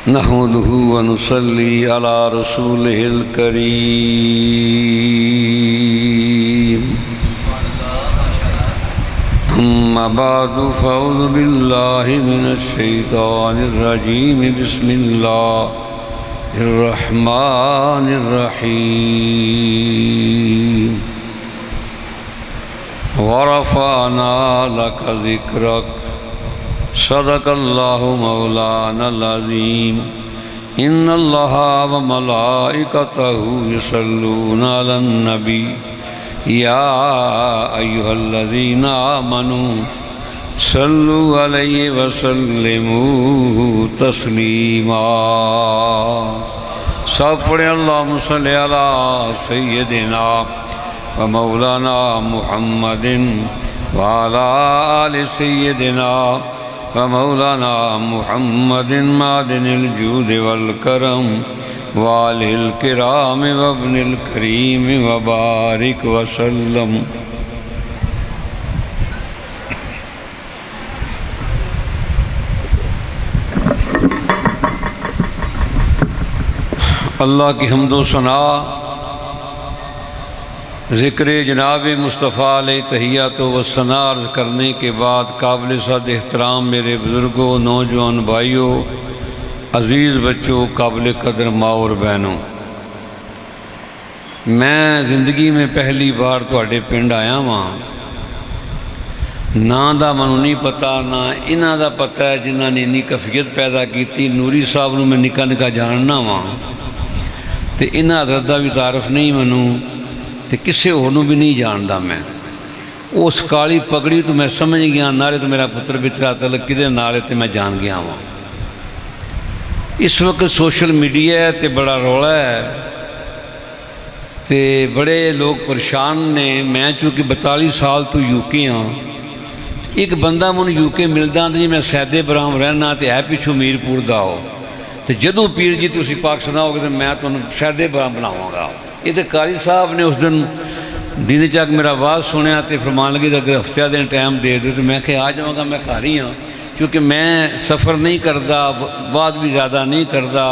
نحمده ونصلي على رسوله الكريم أما بعد فأعوذ بالله من الشيطان الرجيم بسم الله الرحمن الرحيم ورفعنا لك ذكرك صدق اللہ مولانا العظیم ان اللہ وملائکتہ یصلون علی النبی یا ایہا الذین آمنوا صلوا علیہ وسلموا تسلیما۔ سب پڑھیں اللہم صلی علی سیدنا ومولانا محمد وعلی آل سیدنا ومولانا محمد معدن الجود والکرم وآلہ الکرام وابن الکریم وبارک وسلم۔ اللہ کی حمد و ثنا، ذکر جناب مصطفیٰ علیہ تحیات و ثنا عرض کرنے کے بعد قابل صد احترام میرے بزرگوں، نوجوان بھائیوں، عزیز بچوں، قابل قدر ماں اور بہنوں، میں زندگی میں پہلی بار تواڈے پنڈ آیا ہاں۔ نہ دا منو نہیں پتا، نہ انہاں دا پتہ ہے جنہاں نے انی کفیت پیدا کیتی۔ نوری صاحب نو میں نکا نکا جاننا ہاں تے انہاں حضرت دا بھی تعارف نہیں منوں تے کسے ہونوں بھی نہیں جاندا۔ میں اس کالی پگڑی تو میں سمجھ گیا، نالے تو میرا پتر بترا تلک کدے نالے تے میں جان گیا ہوں۔ اس وقت سوشل میڈیا ہے تے بڑا رولا ہے تے بڑے لوگ پریشان نے۔ میں چونکہ 42 سال تو یو کے ہاں، ایک بندہ من یو کے ملدا جی میں سیدے برام رہنا تے ہے پیچھو میر پور دا ہو تے جدوں پیر جی تسی پاک سناؤ گے تے میں تانوں سیدے برام بناواں گا۔ یہ تو قاری صاحب نے اس دن دین چاک میرا آواز سنیا تے فرمان لگے اگر ہفتہ دن ٹائم دے دے تو میں کہ آ جاؤں گا۔ میں گھر ہی ہاں کیونکہ میں سفر نہیں کردا، بات بھی زیادہ نہیں کردا،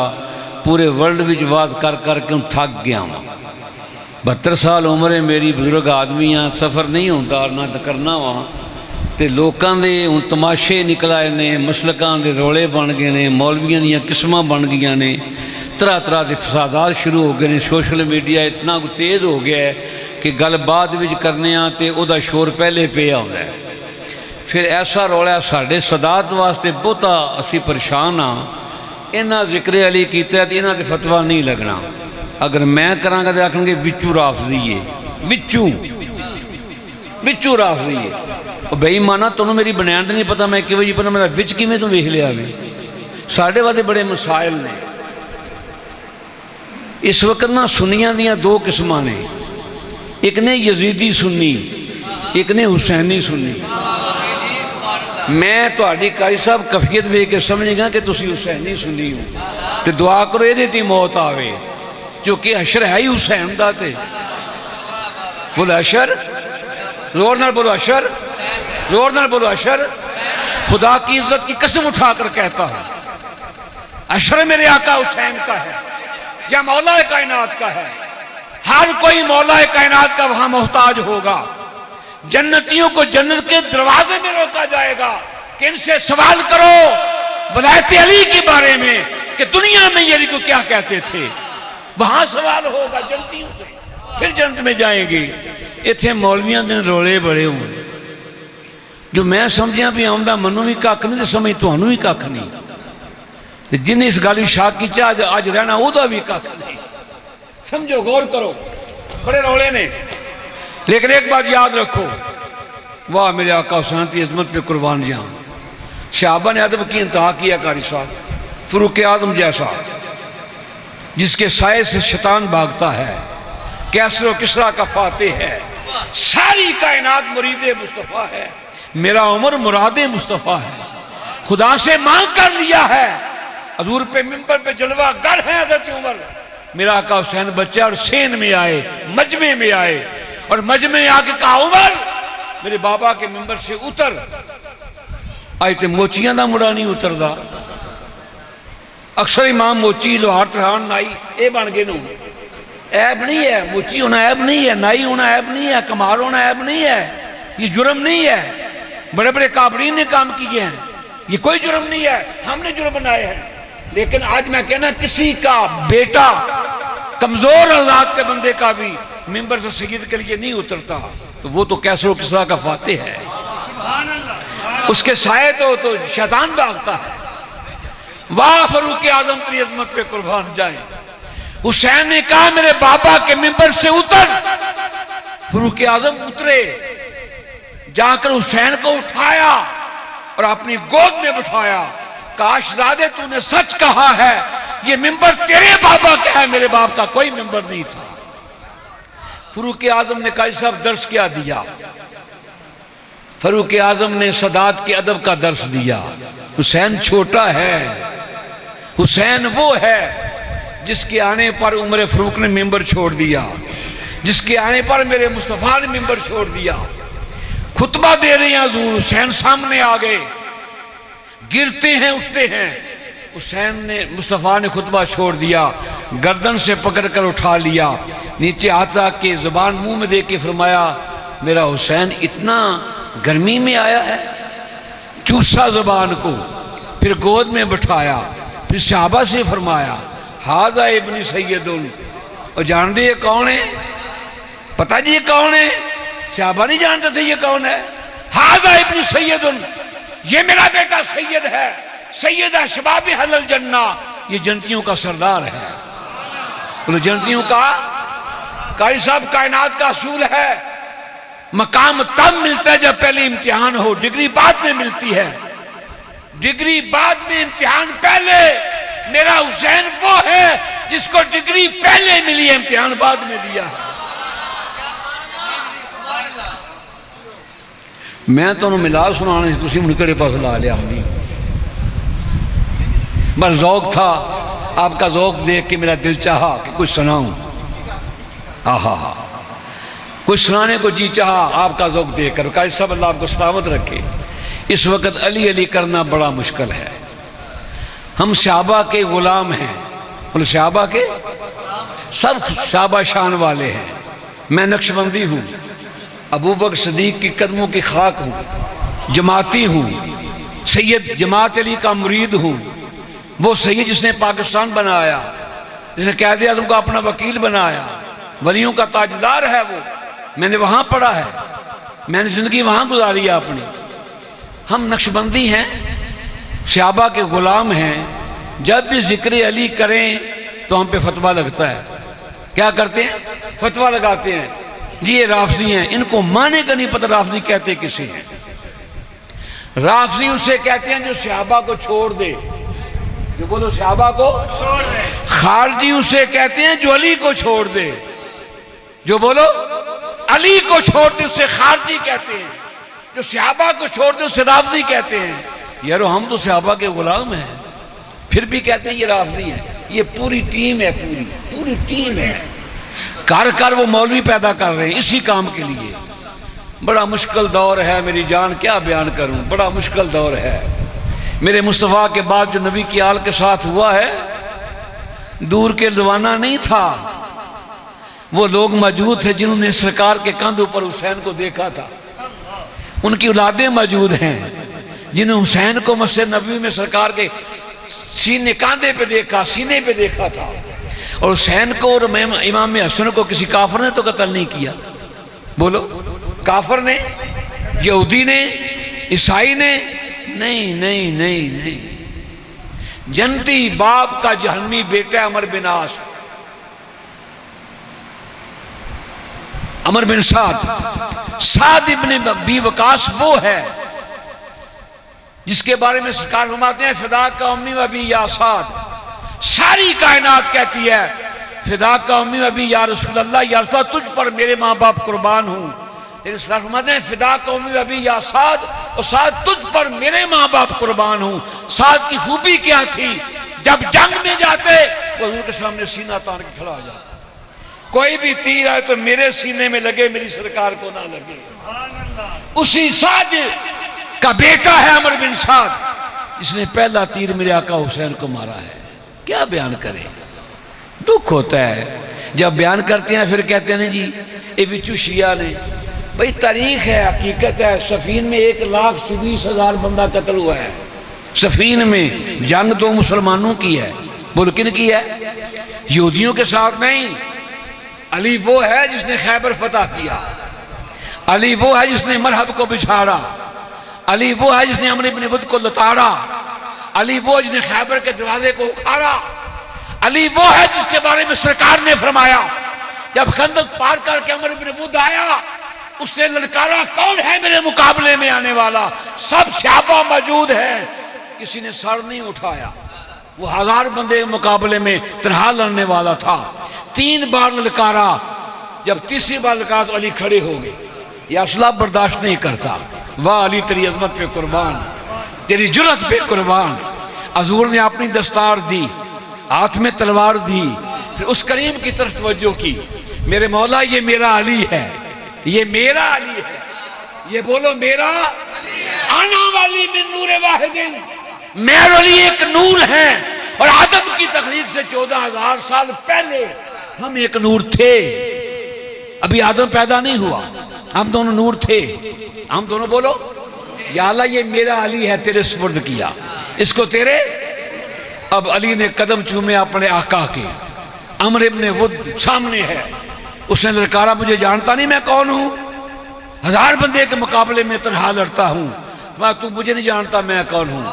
پورے ورلڈ وچ بات کر کر کے تھک گیا ہوں۔ 72 سال عمر ہے میری، بزرگ آدمی ہاں، سفر نہیں ہوتا نہ کرنا وہاں تے لوکاں دے ہن تماشے نکل آئے نے، مسلکاں دے رولے بن گئے نے، مولویاں دیاں قسماں بن گئیاں نے، طرح طرح کے فسادات شروع ہو گئے ہیں۔ سوشل میڈیا اتنا تیز ہو گیا ہے کہ گل بعد وچ کرنے ہاں تے او دا شور پہلے پیا ہوندا ہے۔ پھر ایسا رولا ہے ساڈے صدات واسطے بہتا اسی پریشان ہاں۔ انہاں ذکر علی کیتا ہے تے انہاں تے فتویٰ نہیں لگنا۔ اگر میں کراں گا تے آکھن گے وچوں رافضی ہے، وچوں رافضی ہے۔ او بے ایمانہ تانوں میری بنیاد نہیں پتہ میں کیویں جی پتہ میرا وچ کیویں تو ویکھ لیا وی۔ ساڈے واسطے بڑے مسائل نے۔ اس وقت نہ سنیاں دیاں دو قسماں نے، ایک نے یزیدی سنی، ایک نے حسینی سنی۔ میں تہاڈی قاری صاحب کفیت ویکھ کے سمجھ گیا کہ تسی حسینی سنی ہو تے دعا کرو یہ تے موت آوے، کیونکہ حشر ہے ہی حسین دا تے۔ بولو حشر، زور نال بولو حشر، زور نال بولو حشر۔ خدا کی عزت کی قسم اٹھا کر کہتا ہوں حشر میرے آقا حسین کا ہے یا مولا کائنات کا ہے۔ ہر کوئی مولا کائنات کا وہاں محتاج ہوگا۔ جنتیوں کو جنت کے دروازے میں روکا جائے گا کہ ان سے سوال کرو ولایت علی کے بارے میں کہ دنیا میں یہ علی کو کیا کہتے تھے۔ وہاں سوال ہوگا جنتیوں سے، پھر جنت میں جائیں گے۔ اتھے مولویاں دن رولے بڑے ہوں جو میں سمجھیاں بھی آمدہ منوں بھی کاک نہیں تے سمجھ تو انہوں بھی کاک نہیں، جن اس گالی شاک کی چاہ آج رہنا ہو تو بھی کاک نہیں۔ سمجھو، غور کرو، بڑے رولے نے۔ لیکن ایک بات یاد رکھو، واہ میرے آقا حسین کی عظمت پہ قربان جاؤں۔ صحابہ نے ادب کی انتہا کیا قاری صاحب، فاروق اعظم جیسا جس کے سائے سے شیطان بھاگتا ہے، کیسر و کسریٰ کا فاتح ہے، ساری کائنات مرید مصطفیٰ ہے، میرا عمر مراد مصطفیٰ ہے، خدا سے مانگ کر لیا ہے۔ حضور پہ منبر پہ جلوہ گر ہے حضرت عمر، میرا آقا حسین بچہ اور سین میں آئے، مجمع میں آئے، اور مجمع میں آ کے کہا عمر میرے بابا کے منبر سے اتر۔ آئے تے موچیاں دا مڑا نہیں اتر دا، اکثر امام موچی لوہار ترہان نائی اے بن گئے نو عیب نہیں ہے، موچی ہونا عیب نہیں ہے، نائی ہونا عیب نہیں ہے، کمار ہونا عیب نہیں ہے، یہ جرم نہیں ہے۔ بڑے بڑے کابرین نے کام کیے ہیں، یہ کوئی جرم نہیں ہے، ہم نے جرم بنائے ہیں۔ لیکن آج میں کہنا کسی کا بیٹا کمزور اولاد کے بندے کا بھی ممبر سے سید کے لیے نہیں اترتا تو وہ تو کیسر و کسرا کا فاتح ہے، اس کے سائے تو شیطان بھاگتا ہے۔ واہ فاروق اعظم تیری عظمت پہ قربان جائے۔ حسین نے کہا میرے بابا کے ممبر سے اتر، فاروق اعظم اترے، جا کر حسین کو اٹھایا اور اپنی گود میں بٹھایا، کہا شہزادے تو نے سچ کہا ہے، یہ ممبر تیرے بابا کا ہے، میرے باپ کا کوئی ممبر نہیں تھا۔ فاروق اعظم نے کہا صاحب درس کیا دیا؟ فاروق اعظم نے سادات کے ادب کا درس دیا۔ حسین چھوٹا ہے، حسین وہ ہے جس کے آنے پر عمر فاروق نے ممبر چھوڑ دیا، جس کے آنے پر میرے مصطفیٰ نے ممبر چھوڑ دیا۔ خطبہ دے رہے ہیں حضور، حسین سامنے آ گئے، گرتے ہیں اٹھتے ہیں، حسین نے مصطفیٰ نے خطبہ چھوڑ دیا، گردن سے پکڑ کر اٹھا لیا، نیچے آتا کہ زبان منہ میں دے کے فرمایا میرا حسین اتنا گرمی میں آیا ہے، چوسا زبان کو، پھر گود میں بٹھایا، پھر صحابہ سے فرمایا ھذا ابن سید، اور جان دے یہ کون ہے؟ پتہ جی یہ کون ہے؟ صحابہ نہیں جانتے تھے یہ کون ہے۔ ھذا ابن سید، یہ میرا بیٹا سید ہے، سید شباب اہل الجنہ، یہ جنتیوں کا سردار ہے۔ بولو جنتیوں کا قاری صاحب، کائنات کا اصول ہے مقام تب ملتا ہے جب پہلے امتحان ہو، ڈگری بعد میں ملتی ہے، ڈگری بعد میں امتحان پہلے۔ میرا حسین وہ ہے جس کو ڈگری پہلے ملی ہے، امتحان بعد میں دیا ہے۔ میں تو انہوں ملا سنانے سے تسی منکڑے پاس لا لیا ہمیں، بس ذوق تھا، آپ کا ذوق دیکھ کے میرا دل چاہا کہ کچھ سناؤں، آہا کچھ سنانے کو جی چاہا آپ کا ذوق دیکھ کر۔ قاری صاحب اللہ آپ کو سلامت رکھے۔ اس وقت علی علی کرنا بڑا مشکل ہے، ہم صحابہ کے غلام ہیں، بولے صحابہ کے سب صحابہ شان والے ہیں، میں نقشبندی ہوں، ابو بکر صدیق کی قدموں کی خاک ہوں، جماعتی ہوں، سید جماعت علی کا مرید ہوں، وہ سید جس نے پاکستان بنایا، جس نے قائد اعظم کو اپنا وکیل بنایا، ولیوں کا تاجدار ہے وہ، میں نے وہاں پڑھا ہے، میں نے زندگی وہاں گزاری ہے اپنی۔ ہم نقشبندی ہیں، صحابہ کے غلام ہیں، جب بھی ذکر علی کریں تو ہم پہ فتویٰ لگتا ہے۔ کیا کرتے ہیں؟ فتویٰ لگاتے ہیں، جی یہ رافضی ہیں، ان کو معنی کا نہیں پتہ رافضی کہتے کسے ہیں۔ رافضی اسے کہتے ہیں جو صحابہ کو چھوڑ دے، جو بولو صحابہ کو چھوڑ دے۔ خارجی اسے کہتے ہیں جو علی کو چھوڑ دے، جو بولو علی کو چھوڑ دے اسے خارجی کہتے ہیں، جو صحابہ کو چھوڑ دے اسے رافضی کہتے ہیں۔ یارو ہم تو صحابہ کے غلام ہیں، پھر بھی کہتے ہیں یہ رافضی ہے۔ یہ پوری ٹیم ہے، پوری ٹیم ہے، کر وہ مولوی پیدا کر رہے ہیں اسی کام کے لیے۔ بڑا مشکل دور ہے میری جان، کیا بیان کروں، بڑا مشکل دور ہے۔ میرے مصطفیٰ کے بعد جو نبی کی آل کے ساتھ ہوا ہے، دور کے زمانہ نہیں تھا، وہ لوگ موجود تھے جنہوں نے سرکار کے کندھوں پر حسین کو دیکھا تھا، ان کی اولادیں موجود ہیں جنہوں حسین کو مسجد نبوی میں سرکار کے سینے کاندھے پہ دیکھا، سینے پہ دیکھا تھا۔ اور حسین کو اور امام حسن کو کسی کافر نے تو قتل نہیں کیا، بولو کافر نے، یہودی نے، عیسائی نے، نہیں، جنتی باپ کا جہنمی بیٹا عمر بن عاص، عمر بن سعد ابن ابی وقاص وہ ہے جس کے بارے میں سرکار فرماتے ہیں فداک کا امی و ابی یا سعد، ساری کائنات کہتی ہے فداک کا امی و ابی یا رسول اللہ، یا رسول اللہ تجھ پر میرے ماں باپ قربان ہوں۔ لیکن سرکار فرماتے ہیں فداک کا امی و ابی یا سعد، اور سعد تجھ پر میرے ماں باپ قربان ہوں۔ سعد کی خوبی کیا تھی؟ جب جنگ میں جاتے وہ حضور کے سامنے سینہ تان کے کھڑا ہو جاتا، کوئی بھی تیر آئے تو میرے سینے میں لگے، میری سرکار کو نہ لگے۔ اسی سعد کا بیٹا ہے عمر بن سعد جس نے پہلا تیر میرے آقا حسین کو مارا ہے۔ کیا بیان کریں؟ دکھ ہوتا ہے جب بیان کرتے ہیں پھر کہتے ہیں جی یہ بچو شیعہ نے. بھئی تاریخ ہے، حقیقت ہے. سفین میں 1,24,000 بندہ قتل ہوا ہے. سفین میں جنگ 2 مسلمانوں کی ہے. بول کن کی ہے؟ یہودیوں کے ساتھ نہیں. علی وہ ہے جس نے خیبر فتح کیا. علی وہ ہے جس نے مرحب کو بچھاڑا. علی وہ ہے جس نے عمرو بن ود کو لتاڑا. علی وہ جس نے خیبر کے دروازے کو اکھاڑا. علی وہ ہے جس کے بارے میں سرکار نے فرمایا جب خندق پار کر کے عمرو بن ود آیا اس نے للکارا کون ہے میرے مقابلے میں آنے والا؟ سب صحابہ موجود ہیں، کسی نے سر نہیں اٹھایا. وہ 1000 بندے مقابلے میں تنہا لڑنے والا تھا. 3 بار للکارا. جب تیسری بار للکارا تو علی کھڑے ہو گئے. یہ اصلہ برداشت نہیں کرتا. واہ علی تیری عظمت پہ قربان، تیری جرت پہ قربان. حضور نے اپنی دستار دی، ہاتھ میں تلوار دی، پھر اس کریم کی طرف توجہ کی. میرے مولا یہ میرا علی ہے، یہ میرا علی ہے. یہ بولو میرا آنا والی من نور واحد. میرے علی ایک نور ہے اور آدم کی تخلیق سے 14,000 سال پہلے ہم ایک نور تھے. ابھی آدم پیدا نہیں ہوا، ہم دونوں نور تھے. ہم دونوں بولو یا اللہ یہ میرا علی ہے، تیرے سپرد کیا اس کو تیرے. اب علی نے قدم چومے اپنے آقا کے. عمرو بن ود سامنے ہے. اس نے للکارا مجھے جانتا نہیں میں کون ہوں؟ 1000 بندے کے مقابلے میں تنہا لڑتا ہوں. تو مجھے نہیں جانتا میں کون ہوں.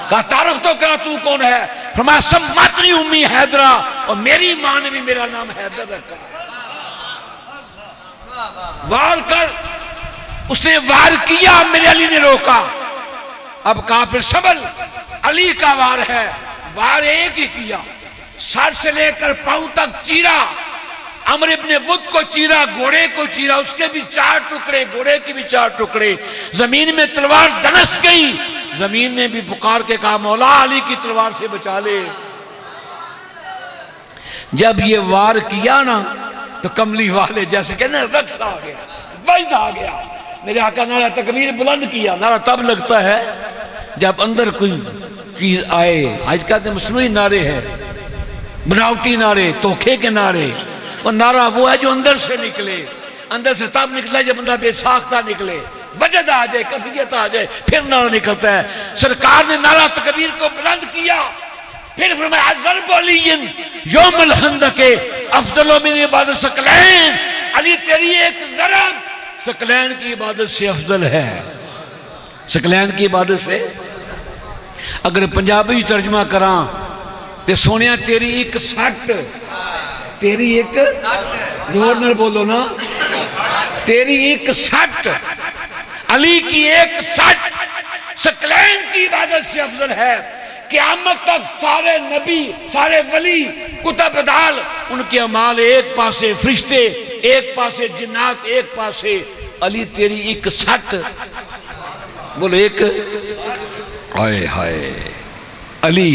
کہا تعارف تو کرا تو کون ہے؟ فرمایا سمتنی امی حیدرہ، اور میری ماں نے بھی میرا نام حیدر رکھا. وار کر. اس نے وار کیا، میرے علی نے روکا. اب کہا پھر سبل علی کا وار ہے. وار ایک ہی کیا، سر سے لے کر پاؤں تک چیرا. عمرو بن ود کو چیرا، گھوڑے کو چیرا، اس کے بھی 4 ٹکڑے، گھوڑے کے بھی 4 ٹکڑے. زمین میں تلوار دنس گئی. زمین نے بھی پکار کے کہا مولا علی کی تلوار سے بچا لے. جب یہ وار کیا نا تو کملی والے جیسے کہتے ہیں رقص آ گیا، وجد آ گیا. میرے آقا نعرہ تکبیر بلند کیا. نعرہ تب لگتا ہے جب اندر کوئی چیز آئے. آج کہتے ہیں مصنوعی نعرے ہیں، بناوٹی نعرے، دھوکے کے نعرے. اور نعرہ وہ ہے جو اندر سے نکلے. اندر سے تب نکلا جب بندہ بے ساختہ نکلے، وجد آ جائے، کفیت آ جائے، پھر نعرہ نکلتا ہے. سرکار نے نعرہ تکبیر کو بلند کیا. پھر فرمایا ضرب علی یوم الخندق افضل من عبادت ثقلین. علی تیری ایک ضرب ثقلین کی عبادت سے افضل ہے. ثقلین کی عبادت سے اگر پنجابی ترجمہ کراں تے سونیا تیری ایک سٹ، تیری ایک زور نہ بولو نا، تیری ایک سٹ، علی کی ایک سٹ ثقلین کی عبادت سے افضل ہے. قیامت تک سارے نبی، سارے ولی، کتب دال، ان کے اعمال ایک پاسے فرشتے، ایک پاسے جنات، ایک پاسے. علی تیری ایک سٹ، بولو ایک. ہائے ہائے علی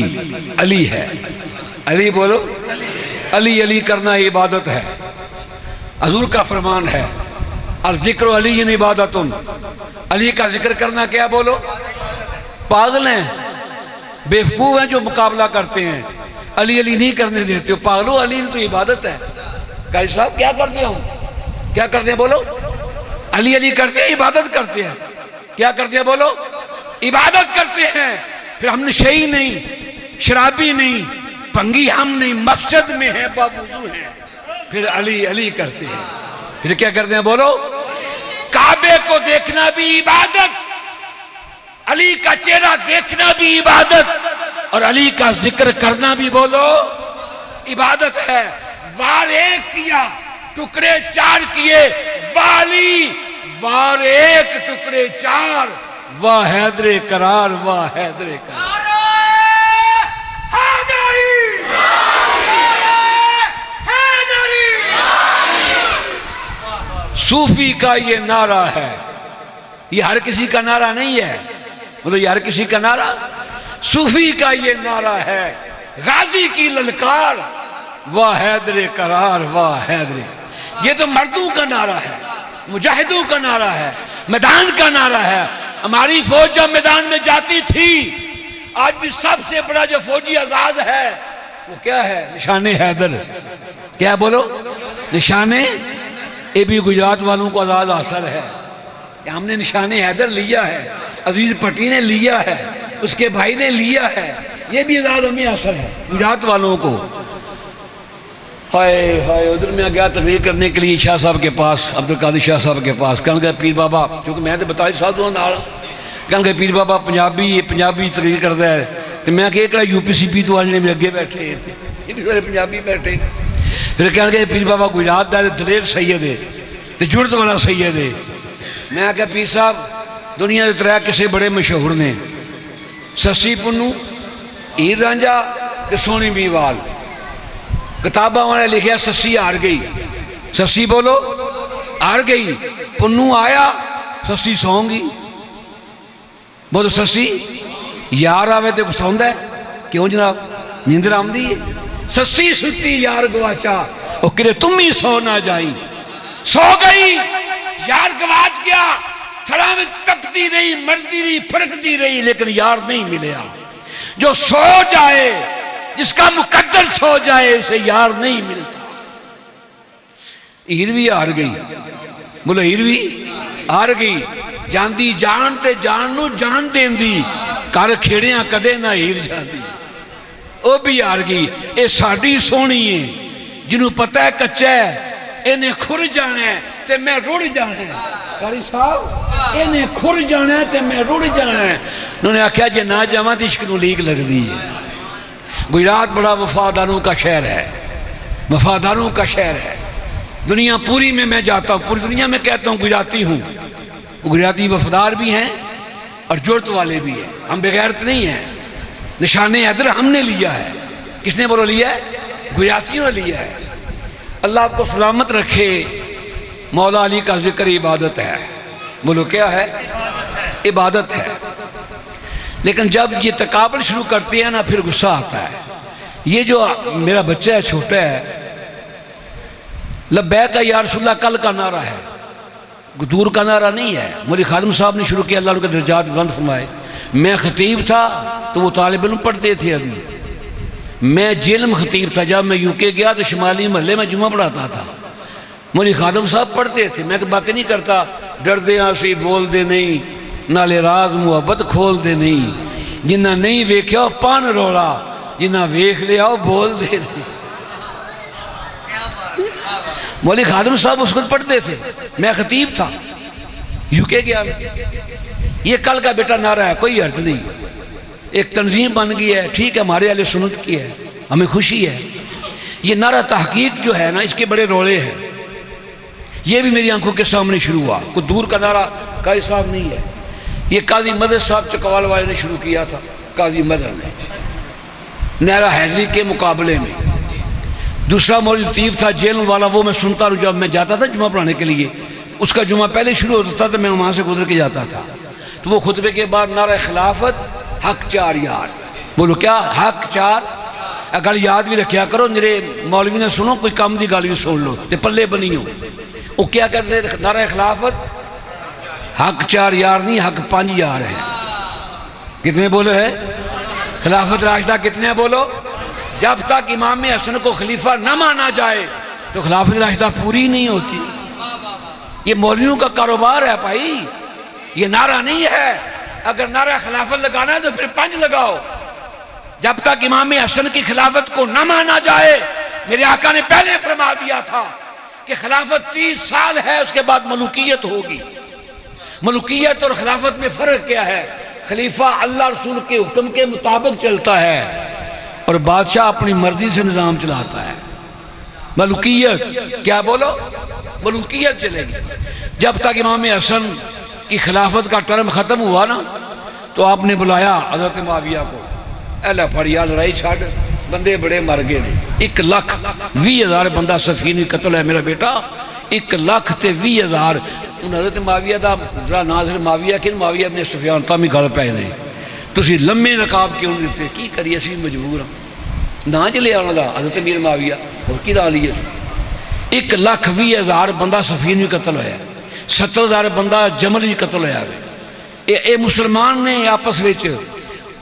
علی ہے. علی بولو علی علی کرنا عبادت ہے. حضور کا فرمان ہے الذکر علی عبادت. علی کا ذکر کرنا کیا؟ بولو. پاگل ہیں، بیوقوف ہیں جو مقابلہ کرتے ہیں، علی علی نہیں کرنے دیتے ہو. پاگلو علی تو عبادت ہے. قاری صاحب کیا کرتے ہوں؟ کیا کرتے ہیں؟ بولو. علی علی کرتے ہیں، عبادت کرتے ہیں. کیا کرتے ہیں؟ بولو. عبادت کرتے ہیں. پھر ہم نشئی نہیں، شرابی نہیں، پنگی ہم نہیں، مسجد میں ہیں، باوضو ہیں، پھر علی علی کرتے ہیں. پھر کیا کرتے ہیں؟ بولو. کعبے کو دیکھنا بھی عبادت، علی کا چہرہ دیکھنا بھی عبادت، اور علی کا ذکر کرنا بھی بولو عبادت ہے. وار ایک کیا، ٹکڑے 4 کیے. والی وار ایک ٹکڑے 4. واہ حیدر قرار، واہ حیدر قرار. صوفی کا یہ نعرہ ہے. یہ ہر کسی کا نعرہ نہیں ہے. بولو یہ ہر کسی کا نعرہ. صوفی کا یہ نعرہ ہے. غازی کی للکار، واہ حیدر قرار، واہ حیدر. یہ تو مردوں کا نعرہ ہے، مجاہدوں کا نعرہ ہے، میدان کا نعرہ ہے. ہماری فوج جب میدان میں جاتی تھی، آج بھی سب سے بڑا جو فوجی آزاد ہے وہ کیا ہے؟ نشان حیدر. کیا بولو؟ نشان. یہ بھی گجرات والوں کو آزاد حاصل ہے کہ ہم نے نشان حیدر لیا ہے, عزیز پٹی نے لیا ہے, اس کے بھائی نے لیا ہے. یہ بھی آزاد ہمیں حاصل ہے گجرات والوں کو. ہائے ہائے, ادھر میں گیا تقریر کرنے کے لیے شاہ صاحب کے پاس, عبدالقادر شاہ صاحب کے پاس. کہنے گیا پیر بابا, کیونکہ میں تو 42 سال تو نال, کہنے گیا پیر بابا پنجابی تقریر کرتا ہے. تو میں کہ ایکڑا یو پی سی پی تو والے میں اگے بیٹھے, یہ بھی سارے پنجابی بیٹھے. پھر کہنے گیا پیر بابا گجرات دا دلیر سید ہے, تے جرت والا سید ہے. میں کہا پیر صاحب دنیا کے 3 کسے بڑے مشہور نے, سسی پنو, ہیر رانجھا تے سونی بیوال. کتاباں والے لکھیا سسی ہار گئی. سسی بولو ہار گئی. پنو آیا, سسی سون گی. بولو سسی یار آوے تے سوندا ہے, کیوں جناب نیندر آمدی ہے. سسی ستی یار گواچا, او کرے تم ہی سو نہ جائی. سو گئی, یار گواچ گیا, تھڑا میں تپتی رہی, مرتی رہی, پھڑکتی رہی, لیکن یار نہیں ملیا. جو سو جائے, جس کا مقدر سو جائے, اسے یار نہیں ملتا. ہیروی ہار گئی. بولو ہیروی ہار گئی. جاندی جان تے جان نو جان دین دی, کار کھیڑیاں کدے نہ ہیر جاندی. وہ بھی ہار گئی. اے ساڑی سونی ہے, جنہوں پتہ ہے کچا ہے, انہیں کھر جانا ہے تے میں روڑ جانا ہے. قاری صاحب انہیں کھر جانا ہے تے میں روڑ جانا ہے. انہوں نے آکھیا جے نہ جاواں تے عشق نو لیگ لگ دی ہے. گجرات بڑا وفاداروں کا شہر ہے, وفاداروں کا شہر ہے. دنیا پوری میں جاتا ہوں, پوری دنیا میں کہتا ہوں گجراتی ہوں. گجراتی وفادار بھی ہیں اور جرت والے بھی ہیں. ہم بغیرت نہیں ہیں. نشان حیدر ہم نے لیا ہے. کس نے بولو لیا ہے؟ گجراتیوں نے لیا ہے. اللہ آپ کو سلامت رکھے. مولا علی کا ذکر عبادت ہے. بولو کیا ہے؟ عبادت ہے. لیکن جب یہ تقابل شروع کرتے ہیں نا, پھر غصہ آتا ہے. یہ جو میرا بچہ ہے, چھوٹا ہے, لبیک یا رسول اللہ کل کا نعرہ ہے, دور کا نعرہ نہیں ہے. مولی خادم صاحب نے شروع کیا, اللہ ان کے درجات بلند فرمائے. میں خطیب تھا تو وہ طالب علم پڑھتے تھے. ابھی میں جیل میں خطیب تھا. جب میں یو کے گیا تو شمالی محلے میں جمعہ پڑھاتا تھا. مولی خادم صاحب پڑھتے تھے. میں تو باتیں نہیں کرتا, ڈردے آنسی بول دے نہیں, نالے راز محبت کھول دے نہیں. جنہ نہیں ویکھیا پان روڑا, جنہ ویکھ لیا بول دے نہیں. مولی خادم صاحب اس وقت پڑھتے تھے, میں خطیب تھا, یو کے گیا. یہ کل کا بیٹا نعرہ ہے, کوئی حرج نہیں. ایک تنظیم بن گئی ہے, ٹھیک ہے, ہمارے اہل سنت کی ہے, ہمیں خوشی ہے. یہ نعرہ تحقیق جو ہے نا, اس کے بڑے رولے ہیں. یہ بھی میری آنکھوں کے سامنے شروع ہوا. کوئی دور کا نعرہ قاری صاحب نہیں ہے. یہ قاضی مدر صاحب چکوال والے نے شروع کیا تھا. قاضی مدر نے نعرہ حیدری کے مقابلے میں. دوسرا مولوی لطیف تھا جیل والا, وہ میں سنتا رہا. جب میں جاتا تھا جمعہ پڑھانے کے لیے, اس کا جمعہ پہلے شروع ہوتا تھا تو میں وہاں سے گزر کے جاتا تھا. تو وہ خطبے کے بعد نعرہ خلافت, حق 4 یار. بولو کیا؟ حق 4. اگر یاد بھی رکھیا کرو, میرے مولوی نے سنو, کوئی کام دی گال بھی سن لو تے پلے بنی ہو. وہ کیا کہتے ہیں؟ نعرہ خلافت حق 4 یار نہیں, حق 5 یار ہے. کتنے بولو ہے؟ خلافت راشدہ کتنے بولو؟ جب تک امام حسن کو خلیفہ نہ مانا جائے تو خلافت راشدہ پوری نہیں ہوتی. یہ مولویوں کا کاروبار ہے بھائی, یہ نعرہ نہیں ہے. اگر نعرہ خلافت لگانا ہے تو پھر 5 لگاؤ. جب تک امام حسن کی خلافت کو نہ مانا جائے, میرے آقا نے پہلے فرما دیا تھا کہ خلافت 30 سال ہے, اس کے بعد ملوکیت ہوگی. ملوکیت اور خلافت میں فرق کیا ہے؟ خلیفہ اللہ رسول کے حکم کے مطابق چلتا ہے اور بادشاہ اپنی مرضی سے نظام چلاتا ہے. ملوکیت کیا بولو؟ ملوکیت چلے گی. جب تک امام حسن کی خلافت کا ٹرم ختم ہوا نا, تو آپ نے بلایا حضرت معاویہ کو, اہلا پڑیا لڑائی چھاڑ, بندے بڑے مر گئے نے. 1,20,000 بندہ سفینی قتل ہے میرا بیٹا. 1,20,000. ان حضرت معاویہ دا ذرا ناظر معاویہ کہ معاویہ ابن سفیان تامی گل پہ نے, تسی لمے نقاب کیوں نہیں دیتے؟ کی کریے, اسی مجبور ہوں. نہ چلے آنا دا حضرت امیر معاویہ, اور کی دا لیے 1,20,000 بندہ سفینی قتل ہویا, 70,000 بندہ جمل بھی قتل ہویا. اے مسلمان نے آپس وچ,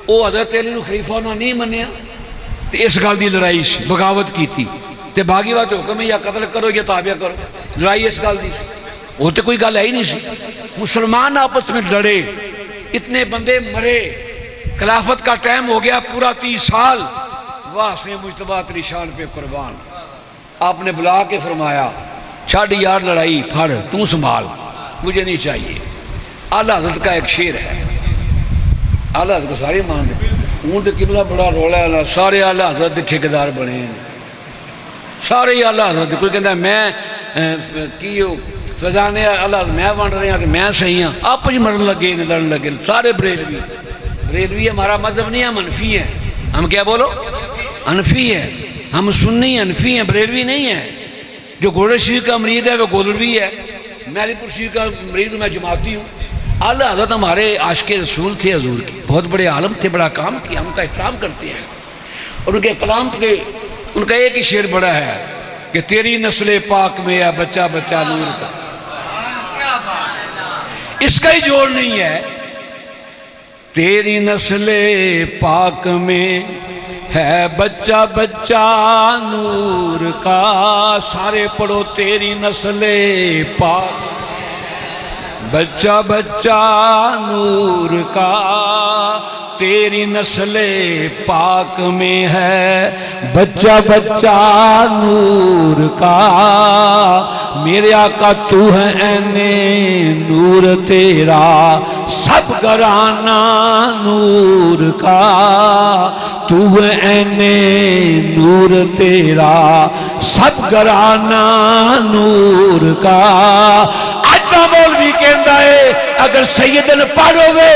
او حضرت علی نو خلیفہ نہ نہیں منیا, تو اس گل دی لڑائی سی، بغاوت کی تھی تے باغی وقت حکم ہے یا قتل کرو یا تابعہ کرو، لڑائی اس گل دی سی، وہ تو کوئی گل ہے ہی نہیں سی۔ مسلمان آپس میں لڑے، اتنے بندے مرے، خلافت کا ٹائم ہو گیا پورا 30 سال، واسطے مجتبیٰ تیری شان پہ قربان۔ آپ نے بلا کے فرمایا چھاڑ یار لڑائی، پھڑ تو سنبھال، مجھے نہیں چاہیے۔ اعلیٰ حضرت کا ایک شعر ہے، اعلیٰ حضرت کو سارے مان دے، اون تو قبلہ بڑا رولا ہے، سارے اعلیٰ حضرت کے ٹھیکیدار بنے ہیں، سارے ہی اعلیٰ حضرت۔ کوئی کہتا ہے میں کیوں فضانے اعلیٰ حضرت میں بن رہے ہیں تو میں صحیح ہوں، آپ ہی مرن لگے لڑن لگے سارے بریلوی۔ بریلوی ہمارا مذہب نہیں ہے، ہم حنفی ہیں۔ ہم کیا بولو؟ حنفی ہے، ہم سنی حنفی ہیں، بریلوی نہیں ہے۔ جو گھوڑے شریف کا مرید ہے وہ گولروی ہے، میں علی پور شریف کا مرید ہوں، میں جماعتی ہوں۔ اعلیٰ حضرت ہمارے عاشق رسول تھے، حضور کے بہت بڑے عالم تھے، بڑا کام کیا، ہم کا احترام کرتے ہیں۔ اور ان کے کلام پہ ان کا ایک ہی شعر بڑا ہے کہ تیری نسل پاک میں ہے بچہ بچہ نور کا، اس کا ہی جوڑ نہیں ہے۔ تیری نسل پاک میں ہے بچہ بچہ نور کا، سارے پڑھو تیری نسل پاک بچہ بچہ نور کا، تیری نسل پاک میں ہے بچہ بچہ نور کا، میرے آقا تو ہے عین نور تیرا سب گھرانہ نور کا، تو ہے عین نور تیرا سب گھرانہ نور کا۔ مولوی کہندا ہے اگر سید پڑھ ہوئے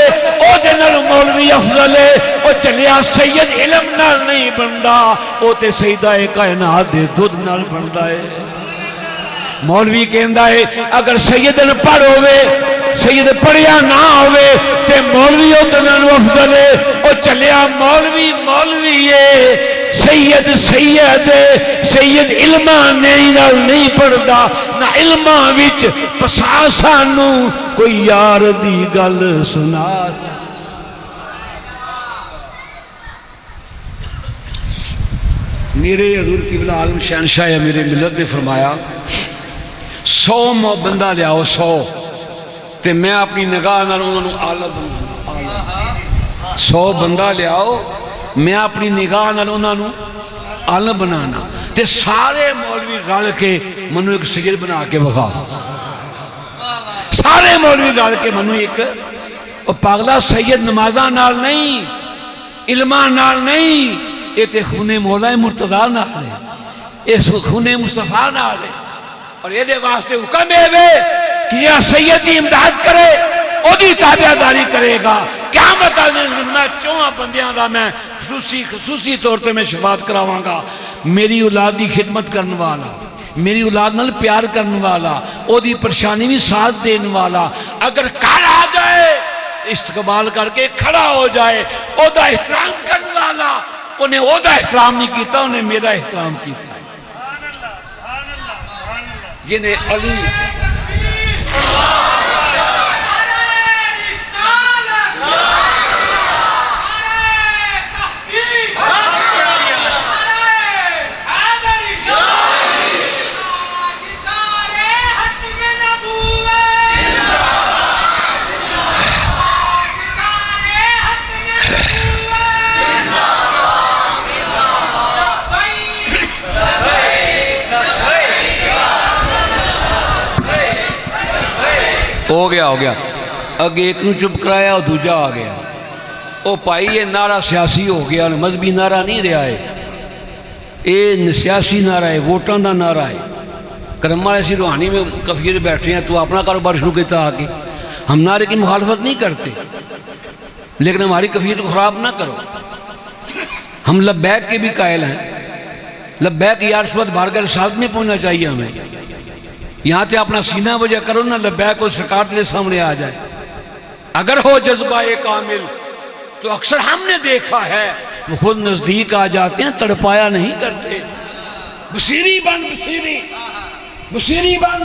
او دے نال مولوی افضل ہے، او چلیا سید علم نال نہیں بندا، او تے سیدہ کائنات دے دودھ نال بندا ہے۔ مولوی کہندا ہے اگر سید پڑھ ہوئے، سید پڑھیا نہ ہوئے تے مولوی او دے نال افضل ہے، او چلیا مولوی مولوی ہے، سید سید سید علمہ نہیں پڑھدا نہ علمہ وچ پسا سانو کوئی یار دی گل سنا۔ میرے حضور قبلہ عالم شہنشاہ یا میرے ملت نے فرمایا 100 بندہ لیاؤ 100 تے میں اپنی نگاہ نال انہوں نے عالم 100 بندہ لیاؤ میں اپنی نگاہ نال انہوں نے عالم بنانا تے سارے مولوی رل کے منو ایک سید بنا کے بخا، سارے مولوی رل کے منو ایک پاگلا سید نمازاں نال نہیں، علماں نال نہیں، یہ تے خون مولا مرتضیٰ نال ہے، یہ خون مصطفیٰ نال ہے۔ اور یہ دے واسطے حکم ہے کہ یہ سید کی امداد کرے، او دی تابعہ داری کرے گا۔ قیامت میں 4 بندیاں دا میں خصوصی طور تے میں شفاعت کراواں گا، میری اولاد دی خدمت کرنے والا، میری اولاد نال پیار کرنے والا، او دی پریشانی بھی ساتھ دینے والا، اگر کار آ جائے استقبال کر کے کھڑا ہو جائے، او دا احترام کرنے والا، انہیں او دا احترام نہیں کیتا، انہیں میرا احترام کیتا ہے۔ جنہیں علی ہو گیا اگے ایک نو چپ کرایا اور دوجا آ گیا، او پائی یہ نعرہ سیاسی ہو گیا، مذہبی نعرہ نہیں رہا ہے، یہ سیاسی نعرہ ہے، ووٹاں دا نعرہ ہے۔ کرم والے ایسی روحانی میں کفیت بیٹھے ہیں، تو اپنا کاروبار شروع کیتا آگے، ہم نعرے کی مخالفت نہیں کرتے، لیکن ہماری کفیت کو خراب نہ کرو۔ ہم لبیک کے بھی قائل ہیں، لبیک یا رسوت بارگاہ رسالت میں پہنچنا چاہیے ہمیں، یہاں تے اپنا سینہ وجہ کرو نہ لبیک کو سرکار تیرے سامنے آ جائے۔ اگر ہو جذبہ کامل تو اکثر ہم نے دیکھا ہے وہ خود نزدیک آ جاتے ہیں، تڑپایا نہیں کرتے۔ بصیری بن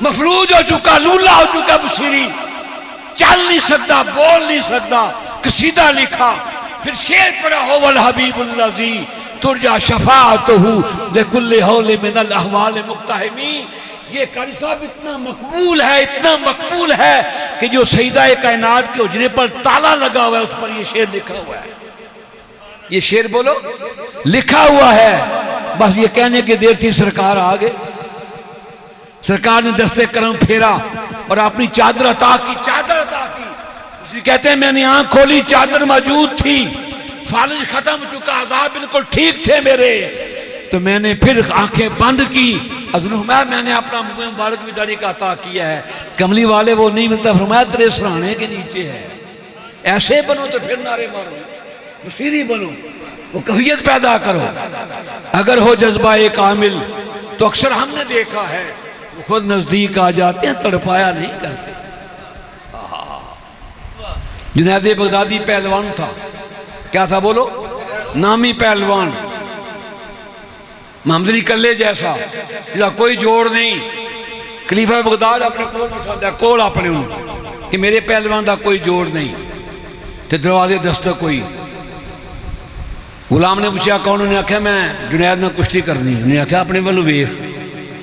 مفلوج ہو چکا، لولا ہو چکا بصیری، چل نہیں سکتا، بول نہیں سکتا، قصیدہ لکھا، پھر شعر پڑھا ہو والحبیب الذی ترجا شفاعتہ لکل حول من الاحوال مقتحمی. یہ قاری صاحب اتنا مقبول ہے کہ جو سیدہ کائنات کے حجرے پر تالا لگا ہوا ہے اس پر یہ شعر لکھا ہوا ہے. یہ شعر بولو لکھا ہوا ہے. بس یہ کہنے کی دیر تھی سرکار آگے. سرکار نے دستے کرم پھیرا اور اپنی چادر عطا کی. اسی کہتے ہیں میں نے آنکھ کھولی چادر موجود تھی. فالج ختم چکا عذاب بالکل ٹھیک تھے میرے. تو میں نے پھر آنکھیں بند کی. حضرت فرمایا میں نے اپنا منہ مبارک بھی داڑھی کا عطا کیا ہے. کملی والے وہ نہیں ملتا. فرمایا تیرے سرانے کے نیچے ہے. ایسے بنو تو پھر نعرے مارو. بصیری بنو. وہ کیفیت پیدا کرو. اگر ہو جذبہ کامل تو اکثر ہم نے دیکھا ہے وہ خود نزدیک آ جاتے ہیں تڑپایا نہیں کرتے. جنید بغدادی پہلوان تھا. کیا تھا بولو؟ نامی پہلوان. محمد علی کلے جیسا جیسا کوئی جوڑ نہیں. خلیفہ بغداد اپنے کول مساندہ کول اپنے انہوں کہ میرے پہلوان دا کوئی جوڑ نہیں. تے دروازے دستک کوئی. غلام نے پوچھا کون؟ انہوں نے آکھا میں جنید نے کشتی کرنی. انہوں نے آکھا اپنے والوں ویکھ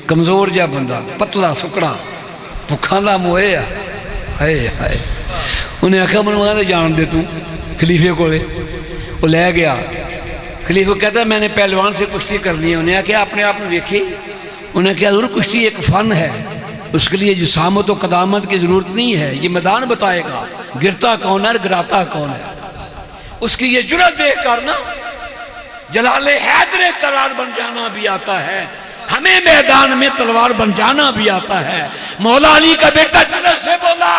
کمزور جا بندہ پتلا سکڑا بھکھاں دا موئے آ. ہائے ہائے. انہوں نے آکھا منو آدھے جان دے تو خلیفے کو لے. وہ لے گیا. خلیفہ کہتا ہے میں نے پہلوان سے کشتی کر لی. انہوں نے کہا اپنے آپ نے دیکھی. انہوں نے کہا ضرور کشتی ایک فن ہے. اس کے لیے جسامت و قدامت کی ضرورت نہیں ہے. یہ میدان بتائے گا گرتا کون ہے گراتا کون ہے. اس کی یہ جرأت دیکھ کر نا جلال حیدر قرار بن جانا بھی آتا ہے. ہمیں میدان میں تلوار بن جانا بھی آتا ہے. مولا علی کا بیٹا جنت سے بولا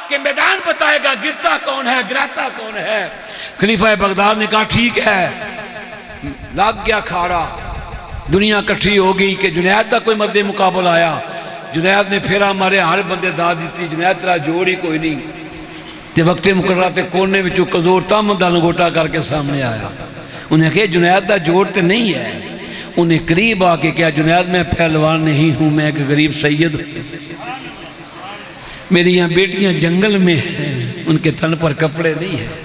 کہ میدان بتائے گا گرتا کون ہے گراتا کون ہے. خلیفہ بغداد نے کہا ٹھیک ہے. لگ گیا کھاڑا. دنیا کٹھی ہو گئی کہ جنید دا کوئی مد مقابل آیا. جنید نے پھیرا مارے ہر بندے دا دیتی. جنید تیرا جوڑ ہی کوئی نہیں. تے وقت مقررہ تے کونے وچوں کزور تم دا لنگوٹا کر کے سامنے آیا. انہیں کہا جنید دا جوڑ تے نہیں ہے. انہیں قریب آ کے کہا جنید میں پہلوان نہیں ہوں میں ایک غریب سید. میری یہاں بیٹیاں جنگل میں ہیں ان کے تن پر کپڑے نہیں ہیں.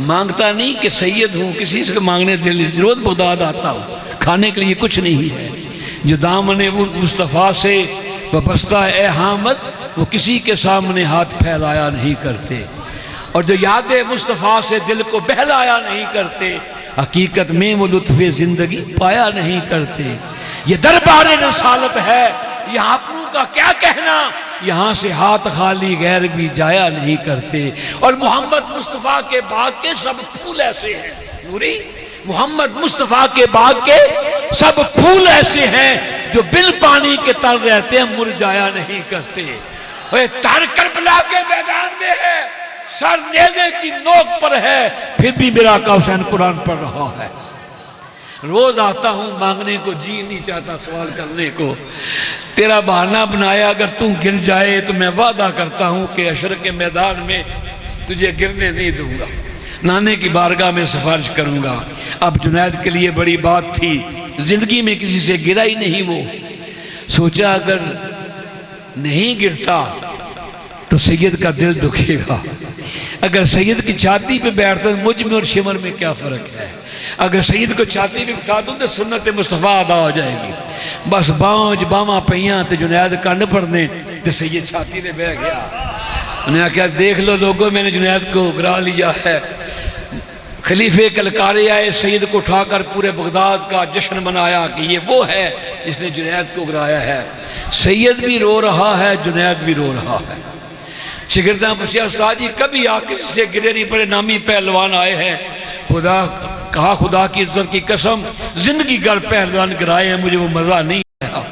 مانگتا نہیں کہ سید ہوں کسی سے مانگنے دل روز بغداد آتا ہوں کھانے کے لیے کچھ نہیں ہے. جو دامن مصطفیٰ سے وابستہ اے حامد وہ کسی کے سامنے ہاتھ پھیلایا نہیں کرتے. اور جو یاد مصطفیٰ سے دل کو بہلایا نہیں کرتے حقیقت میں وہ لطف زندگی پایا نہیں کرتے. یہ دربار رسالت ہے. یہاں اپنوں کا کیا کہنا. یہاں سے ہاتھ خالی غیر بھی جایا نہیں کرتے. اور محمد مصطفیٰ کے باغ کے سب پھول ایسے ہیں. نوری محمد مصطفیٰ کے باغ کے سب پھول ایسے ہیں جو بل پانی کے تر رہتے ہیں مرجایا نہیں کرتے. تر کربلا کے میدان میں ہے سر نیزے کی نوک پر ہے پھر بھی میرا آقا حسین قرآن پڑھ رہا ہے. روز آتا ہوں مانگنے کو جی نہیں چاہتا سوال کرنے کو. تیرا بہانہ بنایا اگر تم گر جائے تو میں وعدہ کرتا ہوں کہ حشر کے میدان میں تجھے گرنے نہیں دوں گا. نانے کی بارگاہ میں سفارش کروں گا. اب جنید کے لیے بڑی بات تھی. زندگی میں کسی سے گرا ہی نہیں. وہ سوچا اگر نہیں گرتا تو سید کا دل دکھے گا. اگر سید کی چھاتی پہ بیٹھتا تو مجھ میں اور شمر میں کیا فرق ہے. اگر سید کو چھاتی پہ بٹھا دوں تو سنت مصطفیٰ ادا ہو جائے گی. بس باؤں باواں پہیاں تے جنید کنڈ پڑنے تے سید چھاتی نے بہ گیا. انہیں کہا دیکھ لو لوگوں میں نے جنید کو گرا لیا ہے. خلیفے کلکارے آئے سید کو اٹھا کر پورے بغداد کا جشن منایا کہ یہ وہ ہے جس نے جنید کو گرایا ہے. سید بھی رو رہا ہے جنید بھی رو رہا ہے. شاگرداں پوچھا استاد جی کبھی آپ کسی سے گرے نہیں پڑے نامی پہلوان آئے ہیں. خدا کی عزت کی قسم زندگی گر پہلوان گرائے ہیں مجھے وہ مزہ نہیں آیا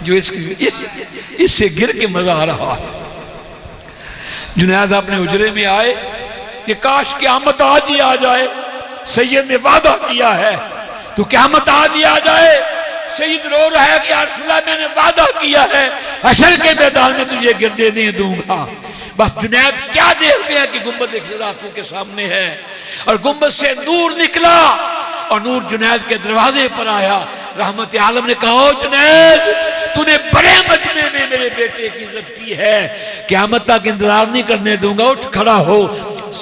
جو اس سے گر کے مزہ آ رہا ہے. جنید اپنے حجرے میں آئے کہ کاش قیامت آج ہی آ جائے. سید نے وعدہ کیا ہے تو قیامت آج ہی آ جائے. سید رو رہا ہے کہ یا رسول اللہ میں نے وعدہ کیا ہے حشر کے میدان میں تجھے گرنے نہیں دوں گا. بس جنید کیا دیکھتے ہیں کہ گنبد آنکھوں کے سامنے ہے اور گنبد سے نور نکلا اور نور جنید کے دروازے پر آیا. رحمت عالم نے کہا جنید تو نے بڑے مجمع میں میرے بیٹے کی عزت کی ہے قیامت تک انتظار نہیں کرنے دوں گا. اٹھ کھڑا ہو.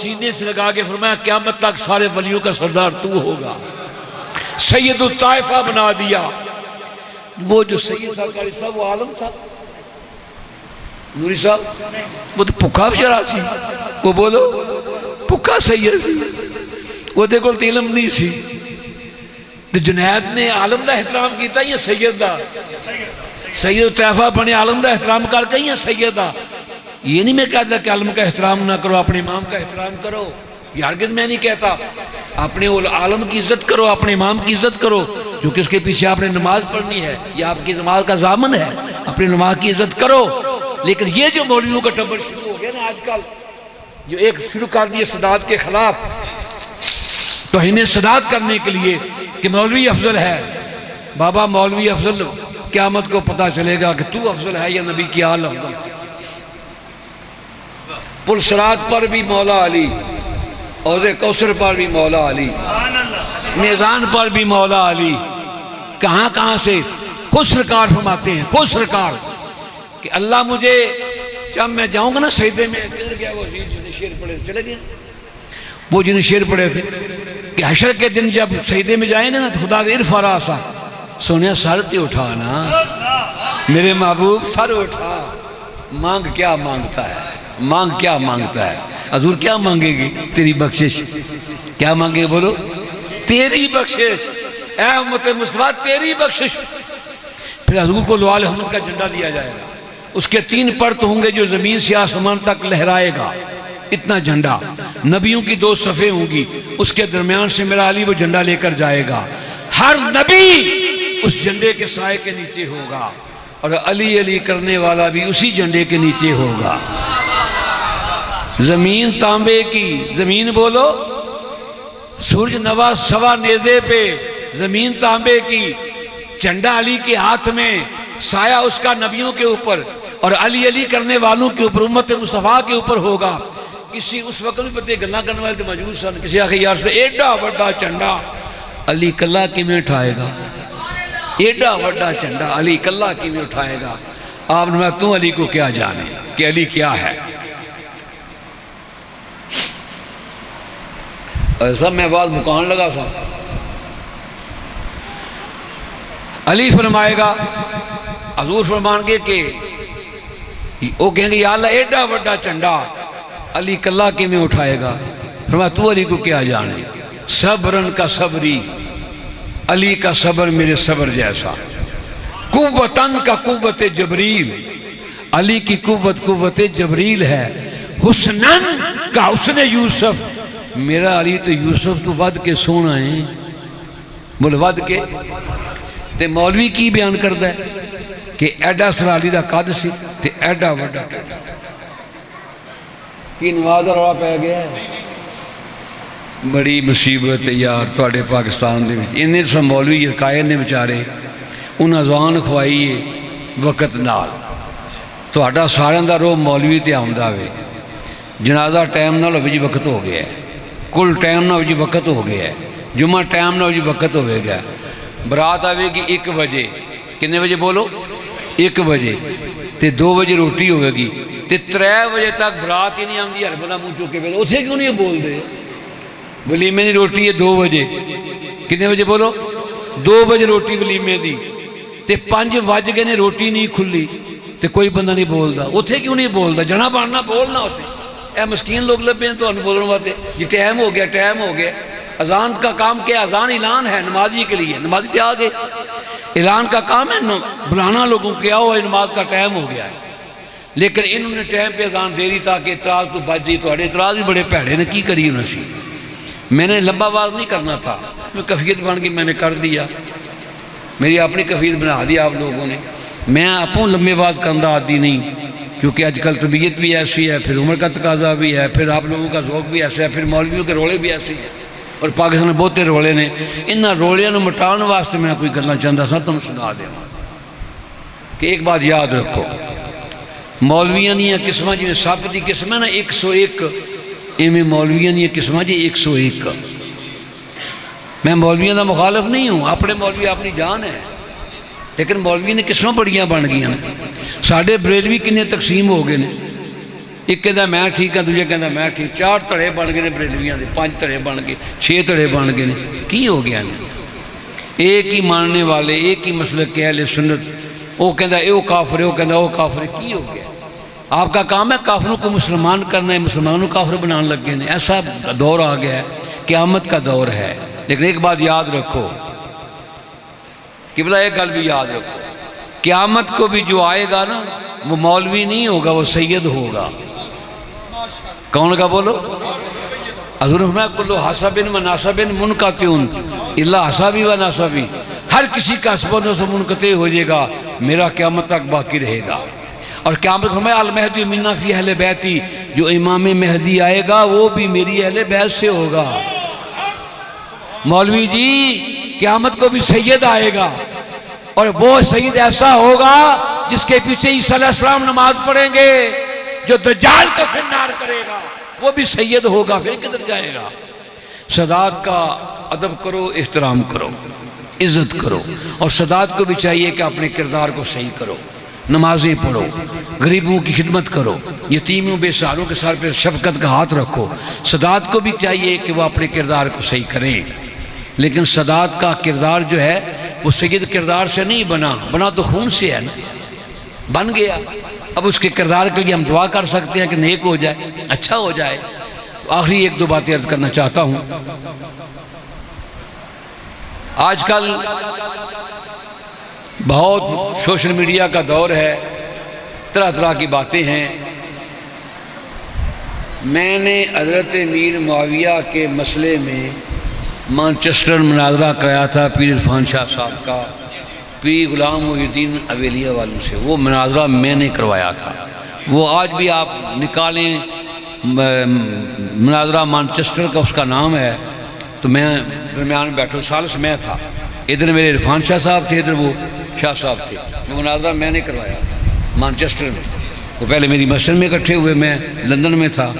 سینے سے لگا کے فرمایا قیامت تک سارے ولیوں کا سردار تو ہوگا. سید الطائفہ بنا دیا۔ وہ جو سید صاحب قاری صاحب وہ عالم تھا نوری صاحب، وہ تو پکا بچارا سی، وہ بولو پکا سید سی، وہ دے کول علم نہیں سی۔ تو جنید نے عالم دا احترام کیتا یا سید دا؟ سید الطائفہ بنے عالم دا احترام کر کے یا سید دا؟ یہ نہیں میں کہتا کہ عالم کا احترام نہ کرو، اپنے امام کا احترام کرو، یہ ہرگز میں نہیں کہتا۔ اپنے عالم کی عزت کرو، اپنے امام کی عزت کرو، جو کہ اس کے پیچھے آپ نے نماز پڑھنی ہے، یہ آپ کی نماز کا ضامن ہے، اپنی نماز کی عزت کرو۔ لیکن یہ جو مولویوں کا ٹبر شروع ہو گیا نا آج کل، جو ایک شروع کر دیا سادات کے خلاف توہین سادات کرنے کے لیے کہ مولوی افضل ہے۔ بابا مولوی افضل قیامت کو پتہ چلے گا کہ تو افضل ہے یا نبی کی آل افضل۔ پل صراط پر بھی مولا علی، حوض کوثر پر بھی مولا علی، میزان پر بھی مولا علی، کہاں کہاں سے خود سرکار فرماتے ہیں، خود سرکار کہ اللہ مجھے جب میں جاؤں گا نا سجدے میں، کدھر گیا وہ جنہیں شیر پڑے تھے، چلے گئے وہ جنہیں شیر پڑے تھے کہ حشر کے دن جب سجدے میں جائیں گے نا تو خدا ارفع راسک، سونے سر تے اٹھانا میرے محبوب، سر اٹھا، مانگ کیا مانگتا ہے، مانگ کیا مانگتا ہے؟ حضور کیا مانگے گی؟ تیری بخشش۔ کیا مانگے بولو؟ تیری بخشش، اے امت مصطفیٰ تیری بخشش۔ پھر حضور کو لوال احمد کا جھنڈا دیا جائے گا، اس کے 3 پرت ہوں گے جو زمین سے آسمان تک لہرائے گا، اتنا جھنڈا، نبیوں کی 2 صفیں ہوں گی، اس کے درمیان سے میرا علی وہ جھنڈا لے کر جائے گا، ہر نبی اس جھنڈے کے سائے کے نیچے ہوگا، اور علی علی کرنے والا بھی اسی جھنڈے کے نیچے ہوگا۔ زمین تانبے کی، زمین بولو، سورج نوا سوا نیزے پہ، زمین تانبے کی، جھنڈا علی کے ہاتھ میں، سایہ اس کا نبیوں کے اوپر اور علی علی کرنے والوں کے اوپر، امت مصطفیٰ کے اوپر ہوگا۔ کسی اس وقت بھی پتے گلہ کرنے والے تو موجود سن، کسی آخر یار سے ایڈا وڈا جھنڈا علی کلہ کی میں اٹھائے گا، ایڈا وڈا جھنڈا علی کلہ کی میں اٹھائے گا۔ آپ نے تو علی کو کیا جانے کہ علی کیا ہے؟ ایسا میں بعد مکان لگا سا، علی فرمائے گا، حضور فرمان گے کہ وہ کہیں گے یا اللہ ایڈا وڈا جھنڈا علی کلہ کے میں اٹھائے گا۔ فرمایا تو علی کو کیا جانے، صبرن کا صبری، علی کا صبر میرے صبر جیسا، قوتن کا قوت جبریل، علی کی قوت قوت جبریل ہے، حسنن کا حسن یوسف، میرا علی تو یوسف تو ود کے سونا ہے، بول ود کے۔ تے مولوی کی بیان کردہ ہے کہ ایڈا سر علی دا قد سی تے ایڈا وڈا کی نواز روڑا پہ گیا ہے۔ بڑی مصیبت ہے یار تواڈے پاکستان دے وچ، انہیں سا مولوی یقائے نے بچارے انہاں اذان کھوائیے وقت نال، تواڈا ساریاں دا روح مولوی تے آمدا وے، جنازہ ٹائم نال ہوے جی وقت ہو گیا ہے، کل ٹائم نہ ہو جی وقت ہو گیا ہے، جمعہ ٹائم نہ ہو جی وقت ہوئے گا، برات آوے گی 1 بجے، کتنے بجے بولو 1 بجے، تے 2 بجے روٹی ہوئے گی، تے 3 بجے تک برات ہی نہیں آمدی، ہر بندہ منہ چوکے پہلے اتھے کیوں نہیں بول دے؟ ولیمے دی روٹی ہے 2 بجے، کتنے بجے بولو 2 بجے روٹی ولیمے دی، تے 5 بج گئے نے روٹی نہیں کھلی، تے کوئی بندہ نہیں بولدا، اتھے کیوں نہیں بولدا؟ جنا باننا بولنا ہوتے، اے مسکین لوگ لبے ہیں تو انہوں بولنے واتے، یہ ٹائم ہو گیا، ٹائم ہو گیا۔ اذان کا کام کیا؟ اذان اعلان ہے نمازی کے لیے، نمازی تے آگے اعلان کا کام ہے بلانا لوگوں کیا ہوا ہے نماز کا ٹائم ہو گیا ہے، لیکن انہوں نے ٹائم پہ اذان دے دی تاکہ اعتراض تو بچ جی، تو اعتراض بھی بڑے پیڑے نے کی کری انہوں سی، میں نے لمبا باز نہیں کرنا تھا، میں کفیت بن کے میں نے کر دیا، میری اپنی کفیت بنا دی آپ لوگوں نے، میں اپوں لمبے باز کرنا عادی نہیں، کیونکہ آج کل طبیعت بھی ایسی ہے، پھر عمر کا تقاضا بھی ہے، پھر آپ لوگوں کا ذوق بھی ایسا ہے، پھر مولویوں کے رولے بھی ایسے ہیں، اور پاکستان میں بہتے رولے نے، انہاں رولیاں نو مٹاؤن واسطے میں کوئی گلاں چاہتا سا تم سنا دیں کہ ایک بات یاد رکھو، مولویاں دیاں قسمیں جی سپ دی قسم ہے نا 101، ایویں مولویاں دیاں قسمیں جی 101۔ میں مولویاں دا مخالف نہیں ہوں، اپنے مولوی اپنی جان ہے، لیکن مولوی نے قسمیں بڑیاں بن گئی ہیں، ساڑھے بریلوی کنے تقسیم ہو گئے نے، ایک کہتا میں ٹھیک ہاں، دوجہ کہتا میں ٹھیک، 4 تڑے بن گئے نے بریلویاں دے، 5 تڑے بن گئے، 6 تڑے بن گئے نے، کی ہو گیا نے؟ ایک ہی ماننے والے، ایک ہی مسلک کے اہل سنت، وہ کہندا اے وہ کافر ہے، وہ کہندا وہ کافر ہے، کی ہو گیا؟ آپ کا کام ہے کافروں کو مسلمان کرنا ہے، مسلمانوں کو کافر بنانے لگ گئے ہیں۔ ایسا دور آ گیا ہے، قیامت کا دور ہے۔ لیکن ایک بات یاد رکھو قبلہ، ایک گل بھی یاد رکھو، قیامت کو بھی جو آئے گا نا وہ مولوی نہیں ہوگا، وہ سید ہوگا۔ کون کا بولو؟ حضور نے فرمایا کلو حسب و نسب منقطع الا حسبی و نسبی، ہر کسی کا حسب و نسب منقطع ہو جائے گا، میرا قیامت تک باقی رہے گا۔ اور قیامت فرمایا المہدی منا فی اہل بیتی، جو امام مہدی آئے گا وہ بھی میری اہل بیت سے ہوگا۔ مولوی جی قیامت کو بھی سید آئے گا، اور وہ سید ایسا ہوگا جس کے پیچھے عیسیٰ علیہ السلام نماز پڑھیں گے، جو دجال کو فنار کرے گا وہ بھی سید ہوگا، پھر کدھر جائے گا؟ سادات کا ادب کرو، احترام کرو، عزت کرو، اور سادات کو بھی چاہیے کہ اپنے کردار کو صحیح کرو، نمازیں پڑھو، غریبوں کی خدمت کرو، یتیموں بے سہاروں کے سر پہ شفقت کا ہاتھ رکھو۔ سادات کو بھی چاہیے کہ وہ اپنے کردار کو صحیح کریں، لیکن سادات کا کردار جو ہے وہ سید کردار سے نہیں بنا تو خون سے ہے نا، بن گیا۔ اب اس کے کردار کے لیے ہم دعا کر سکتے ہیں کہ نیک ہو جائے، اچھا ہو جائے۔ آخری ایک دو باتیں عرض کرنا چاہتا ہوں۔ آج کل بہت سوشل میڈیا کا دور ہے، طرح طرح کی باتیں ہیں۔ میں نے حضرت میر معاویہ کے مسئلے میں مانچسٹر مناظرہ کرایا تھا پیر عرفان شاہ صاحب کا، پیر غلام محی الدین اویلیہ والوں سے، وہ مناظرہ میں نے کروایا تھا۔ وہ آج بھی آپ نکالیں مناظرہ مانچسٹر کا، اس کا نام ہے، تو میں درمیان میں بیٹھا، سالس میں تھا، ادھر میرے عرفان شاہ صاحب تھے، ادھر وہ شاہ صاحب تھے۔ وہ مناظرہ میں نے کروایا تھا مانچسٹر میں، وہ پہلے میری مسجد میں اکٹھے ہوئے، میں لندن میں تھا۔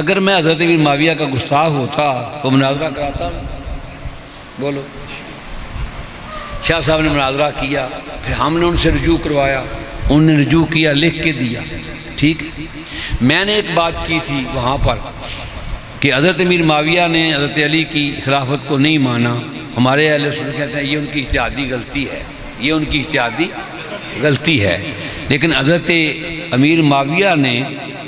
اگر میں حضرت میر معاویہ کا گستاخ ہوتا تو مناظرہ کراتا؟ بولو۔ شاہ صاحب نے مناظرہ کیا، پھر ہم نے ان سے رجوع کروایا، انہوں نے رجوع کیا، لکھ کے دیا، ٹھیک ہے۔ میں نے ایک بات کی تھی وہاں پر کہ حضرت میر معاویہ نے حضرت علی کی خلافت کو نہیں مانا۔ ہمارے اہل سنت کہتے ہیں یہ ان کی اجتہادی غلطی ہے، یہ ان کی اجتہادی غلطی ہے، لیکن حضرت امیر معاویہ نے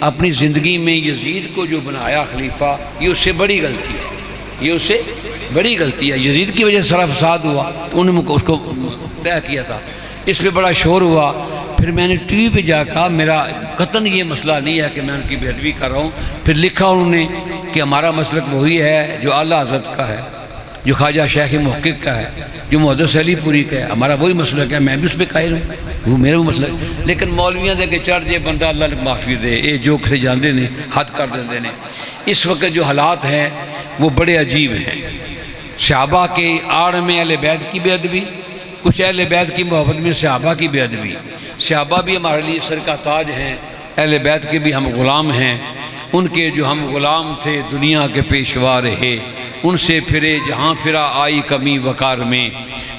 اپنی زندگی میں یزید کو جو بنایا خلیفہ، یہ اس سے بڑی غلطی ہے، یہ اس سے بڑی غلطی ہے۔ یزید کی وجہ سے سارا فساد ہوا، انہوں نے اس کو طے کیا تھا، اس پہ بڑا شور ہوا۔ پھر میں نے ٹی وی پہ جا کر، میرا قطعاً یہ مسئلہ نہیں ہے کہ میں ان کی بے ادبی کر رہا ہوں، پھر لکھا انہوں نے کہ ہمارا مسلک وہی ہے جو اعلیٰ حضرت کا ہے، جو خواجہ شیخ محقق کا ہے، جو محدث علی پوری کا ہے، ہمارا وہی مسلک ہے، میں بھی اس پہ قائل ہوں، وہ میرا وہ مسلک۔ لیکن مولویاں دے کے چڑھ جے بندہ اللہ نے معافی دے، یہ جو کسے جاندے نے حد کر دیندے نے۔ اس وقت جو حالات ہیں وہ بڑے عجیب ہیں۔ صحابہ کے آڑ میں اہل بیت کی بے ادبی، کچھ اہل بیت کی محبت میں صحابہ کی بے ادبی۔ صحابہ بھی ہمارے لیے سر کا تاج ہیں، اہل بیت کے بھی ہم غلام ہیں، ان کے جو ہم غلام تھے دنیا کے پیشوا رہے، ان سے پھرے جہاں پھرا آئی کمی وقار میں۔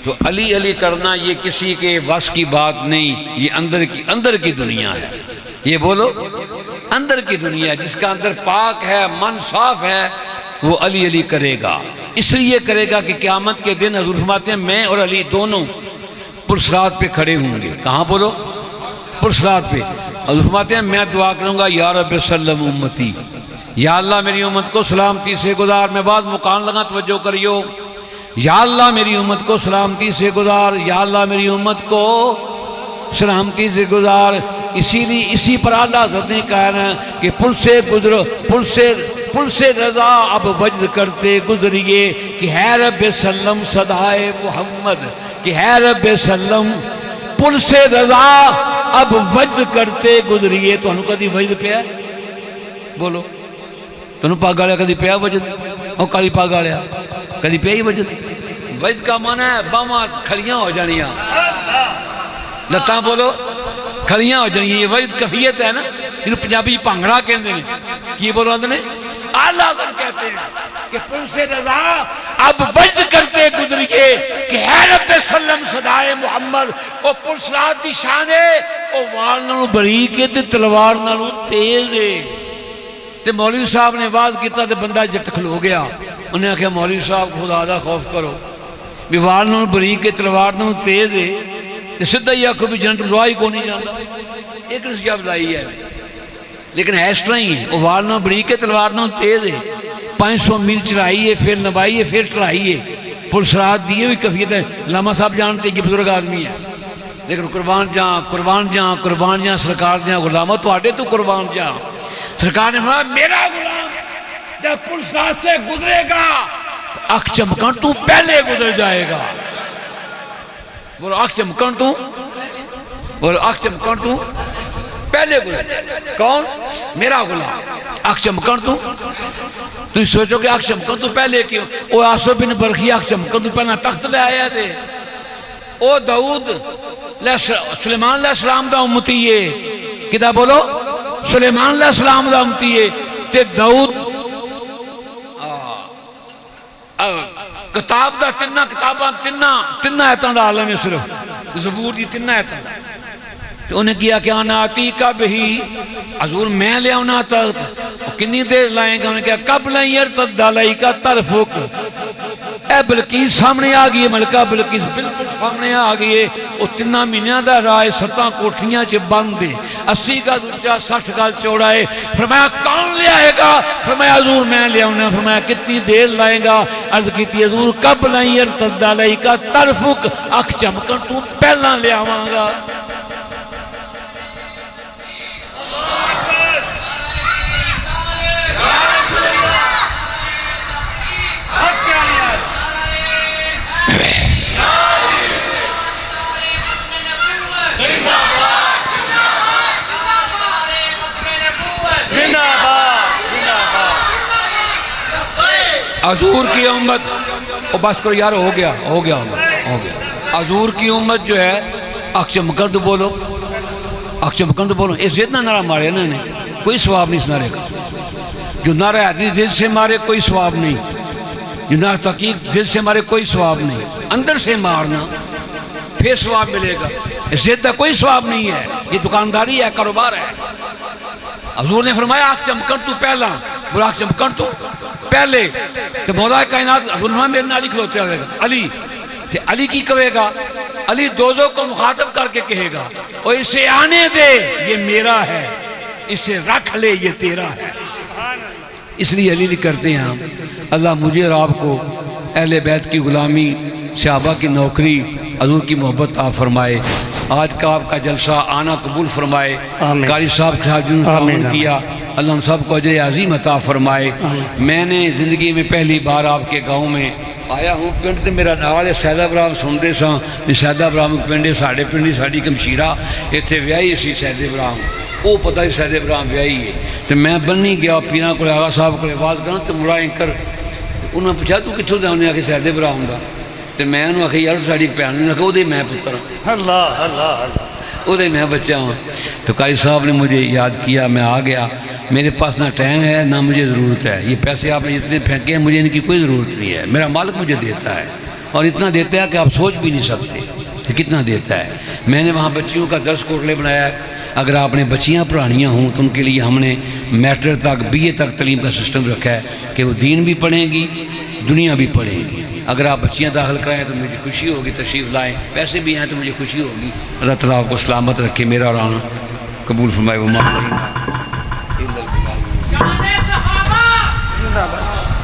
تو علی علی کرنا یہ کسی کے وس کی بات نہیں، یہ اندر کی دنیا ہے۔ یہ بولو، اندر کی دنیا ہے، جس کا اندر پاک ہے، من صاف ہے، وہ علی علی کرے گا۔ اس لیے کرے گا کہ قیامت کے دن حضور فرماتے ہیں میں اور علی دونوں پرصراط پہ کھڑے ہوں گے۔ کہاں بولو؟ پرصراط پہ۔ حضور فرماتے ہیں میں دعا کروں گا یا رب سلم امتی، یا اللہ میری امت کو سلامتی سے گزار۔ میں بعد مکان لگا، توجہ کریو، یا اللہ میری امت کو سلامتی سے گزار، یا اللہ میری امت کو سلامتی سے گزار۔ اسی لیے اسی پر اللہ حضرت نے کہا ہے کہ پل سے گزرو، پل سے رضا اب وجد کرتے گزریے، کہ ہے رب سلم صدائے محمد، کہ ہے رب سلم پل سے رضا اب وجد کرتے گزریے۔ تو انہوں کدی وجد پہ ہے؟ بولو، تو انہوں پاک گالیا کدی پہ ہے وجد؟ اور کالی پاک گالیا کدی پہ ہی وجد؟ وجد کا معنی ہے باواں کھڑیاں ہو جانیاں، لتاں بولو کھڑیاں ہو جانیاں، یہ وجد کفیت ہے نا، جنہوں پنجابی پانگڑا کہندے نے، کی بولو آندے نے؟ اللہ حضرت کہتے ہیں کہ پل سے رضا اب وجد کرتے گزریے، کہ ہے رب سلم صدائے محمد۔ او پل صراط دی شان ہے، او وال نالوں بریک ہے تے تلوار نالوں تیز ہے۔ تے مولوی صاحب نے واز کیتا تے بندہ جٹ کھلو گیا، انہیں کہا مولوی صاحب خدا دا خوف کرو، بھی وال نوں بریک کے تلوار نوں تیز ہے تو سدھا ہی آکھو بھی جنت روائی کو نہیں جانا، ایک نسجہ بلائی ہے لیکن ہے اس طرح ہی ہے، وہ وال نوں بریک کے تلوار نوں تیز ہے، 500 میل چڑھائی ہے، پھر نبائی ہے، پھر چڑھائی ہے، پل سرات دیئے ہوئی کفیت ہے۔ علامہ صاحب جانتے ہیں کہ بزرگ آدمی ہے، لیکن قربان جاں قربان جاں قربان جاں سرکار دیاں غلامہ تو آٹے تو قربان جاں۔ سرکار نے فرمایا میرا غلام جب پل سرات سے گزرے گا آنکھ چمکن تو پہلے گزر جائے گا، بولو آنکھ چمکن تو، بولو آنکھ چمکن تو پہلے گزر، کون؟ میرا غلام۔ آنکھ چمکن تو سوچو کہ آنکھ چمکن تو پہلے کیوں؟ وہ آسو بن برخی آنکھ چمکن تو پہلے تخت لے آیا تھے، او داؤد سلیمان علیہ السلام دا امتی ہے، کدھا بولو؟ سلیمان علیہ السلام دا امتی ہے، تے داؤد کتاب دا تنہ کتاباں تنہ ایتان دا عالم ہے، صرف زبور دی تنہ ایتان دا، تو انہیں کیا کہ آنا آتی کب ہی حضور میں لے آنا تخت، کنی دیر لائیں گا، انہیں کیا کب لائیں ارتد دالائی کا طرفک، اے بلقیس سامنے آگئی ہے، ملکہ بلقیس بالکل سامنے آگئی ہے، وہ تنہ مہینہ دا رائے 7 کوٹھیاں چے بند ہے، 80 گز اونچا 60 گز چوڑا ہے۔ فرمایا کون لے آئے گا؟ فرمایا حضور میں لے آنا۔ فرمایا کتنی دیر لائیں گا؟ عرض کیتی حضور کب لائیں ارتد دالائی کا طرفک، آنکھ چمکن تو پہلا لے آواں گا۔ حضور کی امت، بس کرو یار، ہو گیا حضور کی امت جو ہے آنکھ چمکن تو بولو، آنکھ چمکن تو بولو، اس اتنا نعرہ مارے انہوں نے، کوئی ثواب نہیں اس نعرے کا، جو نعرہ حدیث دل سے مارے کوئی ثواب نہیں، جو نعرہ تحقیق دل سے مارے کوئی ثواب نہیں، اندر سے مارنا پھر ثواب ملے گا، اس اتنا کوئی ثواب نہیں ہے، یہ دکانداری ہے، کاروبار ہے۔ حضور نے فرمایا آنکھ چمکن تو پہلا، بولا آنکھ چمکن تو پہلے، تو مولا کائنات حضور نے میرے علی کھلوتے ہوئے گا، علی تو علی کی کہے گا؟ علی دوزوں کو مخاطب کر کے کہے گا، اور اسے آنے دے یہ میرا ہے، اسے رکھ لے یہ تیرا ہے۔ اس لیے علی نہیں کرتے ہیں ہم، اللہ مجھے اور آپ کو اہل بیت کی غلامی، صحابہ کی نوکری، حضور کی محبت عطا فرمائے۔ آج کا آپ کا جلسہ آنا قبول فرمائے، قاری صاحب کے ساتھ جنہوں نے تعاون کیا، اللہ ہم سب کو اجر عظیم عطا فرمائے۔ میں نے زندگی میں پہلی بار آپ کے گاؤں میں آیا ہوں، پنڈ تے میرا نال ہے سید ابراہیم، سنتے ساں سید ابراہیم پنڈ ساڑے پنڈی ساڑی کمشیرہ اتنے ویائی سی سید ابراہیم، وہ پتہ ہی سید ابراہیم ویائی ہے، تو میں بننی گیا پیرا کو آغا صاحب کو آواز کرنا تو مڑائیں کر انہوں نے پوچھا تو کتوں دے انہیں آ کے سید ابراہیم دا، تو میں انہوں آخیا یار ساڑی پیان نے کہا وہ دے میں پتر ہوں، اللہ اللہ اللہ وہ دے میں بچہ ہوں۔ تو قاری صاحب نے مجھے یاد کیا، میں آ گیا، میرے پاس نہ ٹائم ہے نہ مجھے ضرورت ہے، یہ پیسے آپ نے جتنے پھینکے ہیں مجھے ان کی کوئی ضرورت نہیں ہے، میرا مالک مجھے دیتا ہے، اور اتنا دیتا ہے کہ آپ سوچ بھی نہیں سکتے کہ کتنا دیتا ہے۔ میں نے وہاں بچیوں کا 10 کوٹلے بنایا ہے، اگر آپ نے بچیاں پڑھانیاں ہوں تو ان کے لیے ہم نے میٹرک تک BA تک تعلیم کا سسٹم رکھا ہے کہ وہ دین بھی پڑھیں گی دنیا بھی پڑھیں گی۔ اگر آپ بچیاں داخل کرائیں تو مجھے خوشی ہوگی، تشریف لائیں، پیسے بھی ہیں تو مجھے خوشی ہوگی۔ اللہ تعالیٰ آپ کو سلامت رکھے، میرا اور آنا قبول فرمائے۔ وہ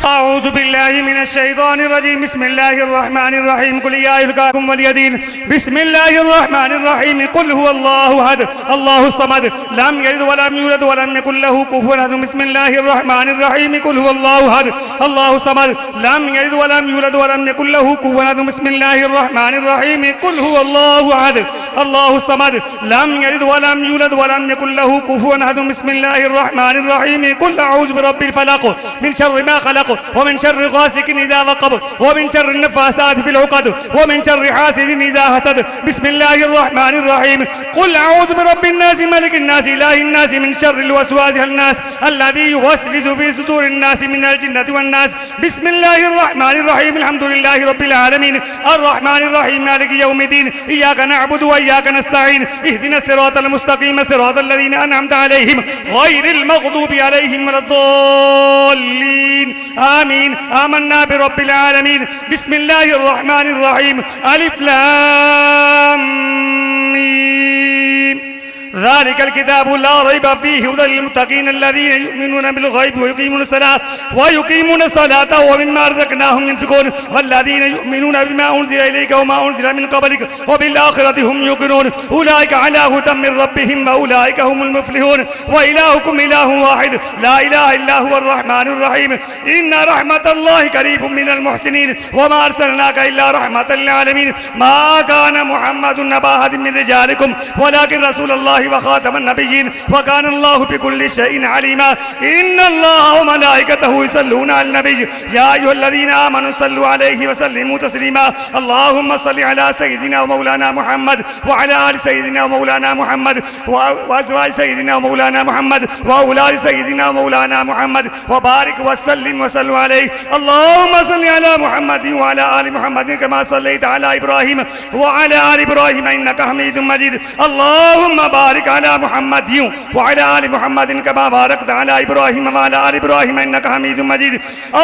اعوذ باللہ من الشیطان الرجیم، بسم اللہ الرحمن الرحیم، قل یا الکاکم والیدین، بسم اللہ الرحمن الرحیم، قل هو اللہ احد اللہ الصمد لم یلد ولم یولد ولم یکن له کفوا احد، بسم اللہ الرحمن الرحیم، قل هو اللہ احد اللہ الصمد لم یلد ولم یولد ولم یکن له کفوا احد، بسم اللہ الرحمن الرحیم، قل هو اللہ احد اللہ الصمد لم یلد ولم یولد ولم یکن له کفوا احد، بسم اللہ الرحمن الرحیم، قل اعوذ برب الفلق من شر ما خلق ومن شر غاسق اذا وقب ومن شر النفاثات في العقد ومن شر حاسد اذا حسد، بسم الله الرحمن الرحيم، قل اعوذ برب الناس ملك الناس اله الناس من شر الوسواس الناس الذي يوسوس في صدور الناس من الجنة والناس، بسم الله الرحمن الرحيم، الحمد لله رب العالمين الرحمن الرحيم مالك يوم الدين، اياك نعبد واياك نستعين، اهدنا الصراط المستقيم صراط الذين انعمت عليهم غير المغضوب عليهم ولا الضالين، آمین آمنا برب العالمین بسم اللہ الرحمن الرحیم الف لام میم ذلك الكتاب لا ريب فيه هدى للمتقين الذين يؤمنون بالغيب ويقيمون الصلاة ومما رزقناهم ينفقون والذين يؤمنون بما أنزل إليك وما أنزل من قبلك وبالآخرة هم يوقنون أولئك على هدى من ربهم وأولئك هم المفلحون وإلهكم إله واحد لا إله إلا هو الرحمن الرحيم إن رحمة الله قريب من المحسنين وما أرسلناك إلا رحمة للعالمين ما كان محمد أبا أحد من رجالكم ولكن رسول الله وخاتم النبيين وكان الله بكل شيء عليما إن الله وملائكته يصلون على النبي يا أيها الذين آمنوا صلوا عليه وسلموا تسليما اللهم صل على سيدنا ومولانا محمد وعلى آل سيدنا ومولانا محمد وأزواج سيدنا ومولانا محمد وأولاد سيدنا ومولانا محمد وبارك وسلم وسلم عليه اللهم صل على محمد وعلى آل محمد كما صليت على إبراهيم وعلى آل إبراهيم إنك حميد مجيد اللهم بارك على محمد وعلى آل محمد كما باركت على إبراهيم وعلى آل إبراهيم إنك حميد مجيد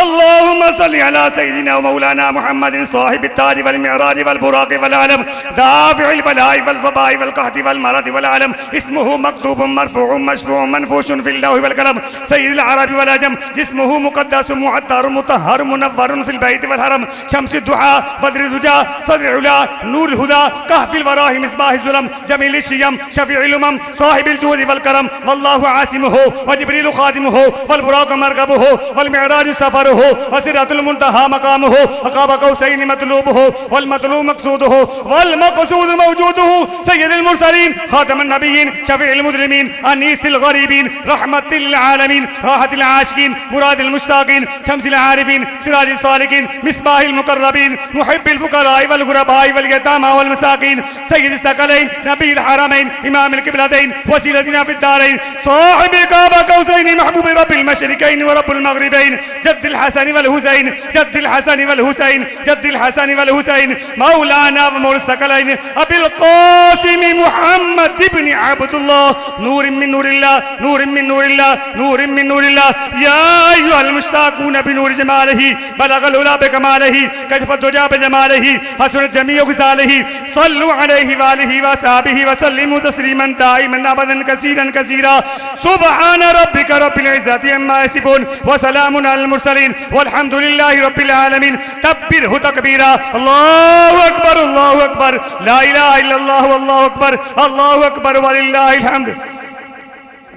اللهم صل على سيدنا ومولانا محمد صاحب التاج والمعراج والبراق والعلم دافع البلاء والوباء والقحط والمرض والعلم اسمه مكتوب مرفوع مشفوع منفوش في اللوح والقلم سيد العرب والعجم جسمه مقدس معطر مطهر منور في البيت والحرم شمس الضحى بدر الدجى صدر العلا نور الهدى كهف الوراه مصباح الظلم جميل الشيم شفيع الأمم صاحب الجود والكرم والله عاصمه وجبريل خادمه والبراق مركبه والمعراج سفره وسدرة المنتهى مقامه وقاب قوسين مطلوبه والمطلوب مقصوده والمقصود موجوده سيد المرسلين خاتم النبيين شفيع المذنبين أنيس الغريبين رحمة للعالمين راحة العاشقين مراد المشتاقين شمس العارفين سراج الصالحين مصباح المقربين محب الفقراء والغرباء واليتامى والمساكين سيد الثقلين نبي الحرمين إمام القبلتين وسيلتنا في الدارين صاحب قاب قوسين محبوب رب المشرقين ورب المغربين جد الحسن والحسين جد الحسن والحسين جد الحسن والحسين مولانا ومولى الثقلين أبي القاسم محمد بن عبد الله نور من نور الله نور من نور الله نور من نور الله يا أيها المشتاقون بنور جماله بلغ العلا بكماله كشف الدجى بجماله حسن جميع خصاله صلوا عليه وآله وصحبه وسلموا تسليما دائما أبدا كثيرا كثيرا سبحان ربك رب العزة عما يصفون وسلام على المرسلين والحمد لله رب العالمين كبره تكبيرا الله أكبر الله أكبر لا إله إلا الله والله أكبر الله أكبر ولله الحمد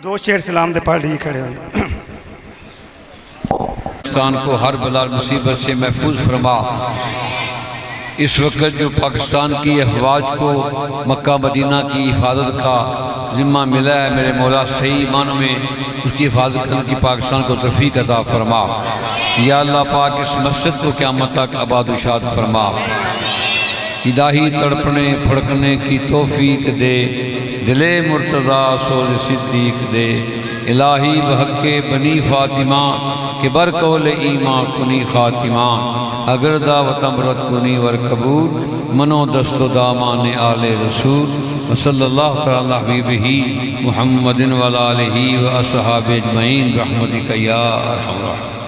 دو شعر سلام دے پڑھ لیے کھڑے ہوئے پاکستان کو ہر بلا مصیبت سے محفوظ فرما اس وقت جو پاکستان کی افواج کو مکہ مدینہ کی حفاظت کا ذمہ ملا ہے میرے مولا صحیح معنوں میں اس کی حفاظت کرنے کی پاکستان کو توفیق عطا فرما یا اللہ پاک اس مسجد کو قیامت تک آباد و شاد فرما الہی تڑپنے پھڑکنے کی توفیق دے دل مرتضیٰ سوز صدیق دے الہی بحق بنی فاطمہ کہ برقول ایمان کنی خاتمہ اگر دعوت امرت کنی ور قبول منو دست و دامان آل رسول وصلی اللہ تعالی حبیبہ محمد وعلی آلہ و اصحاب اجمعین برحمتک یا ارحم الراحمین.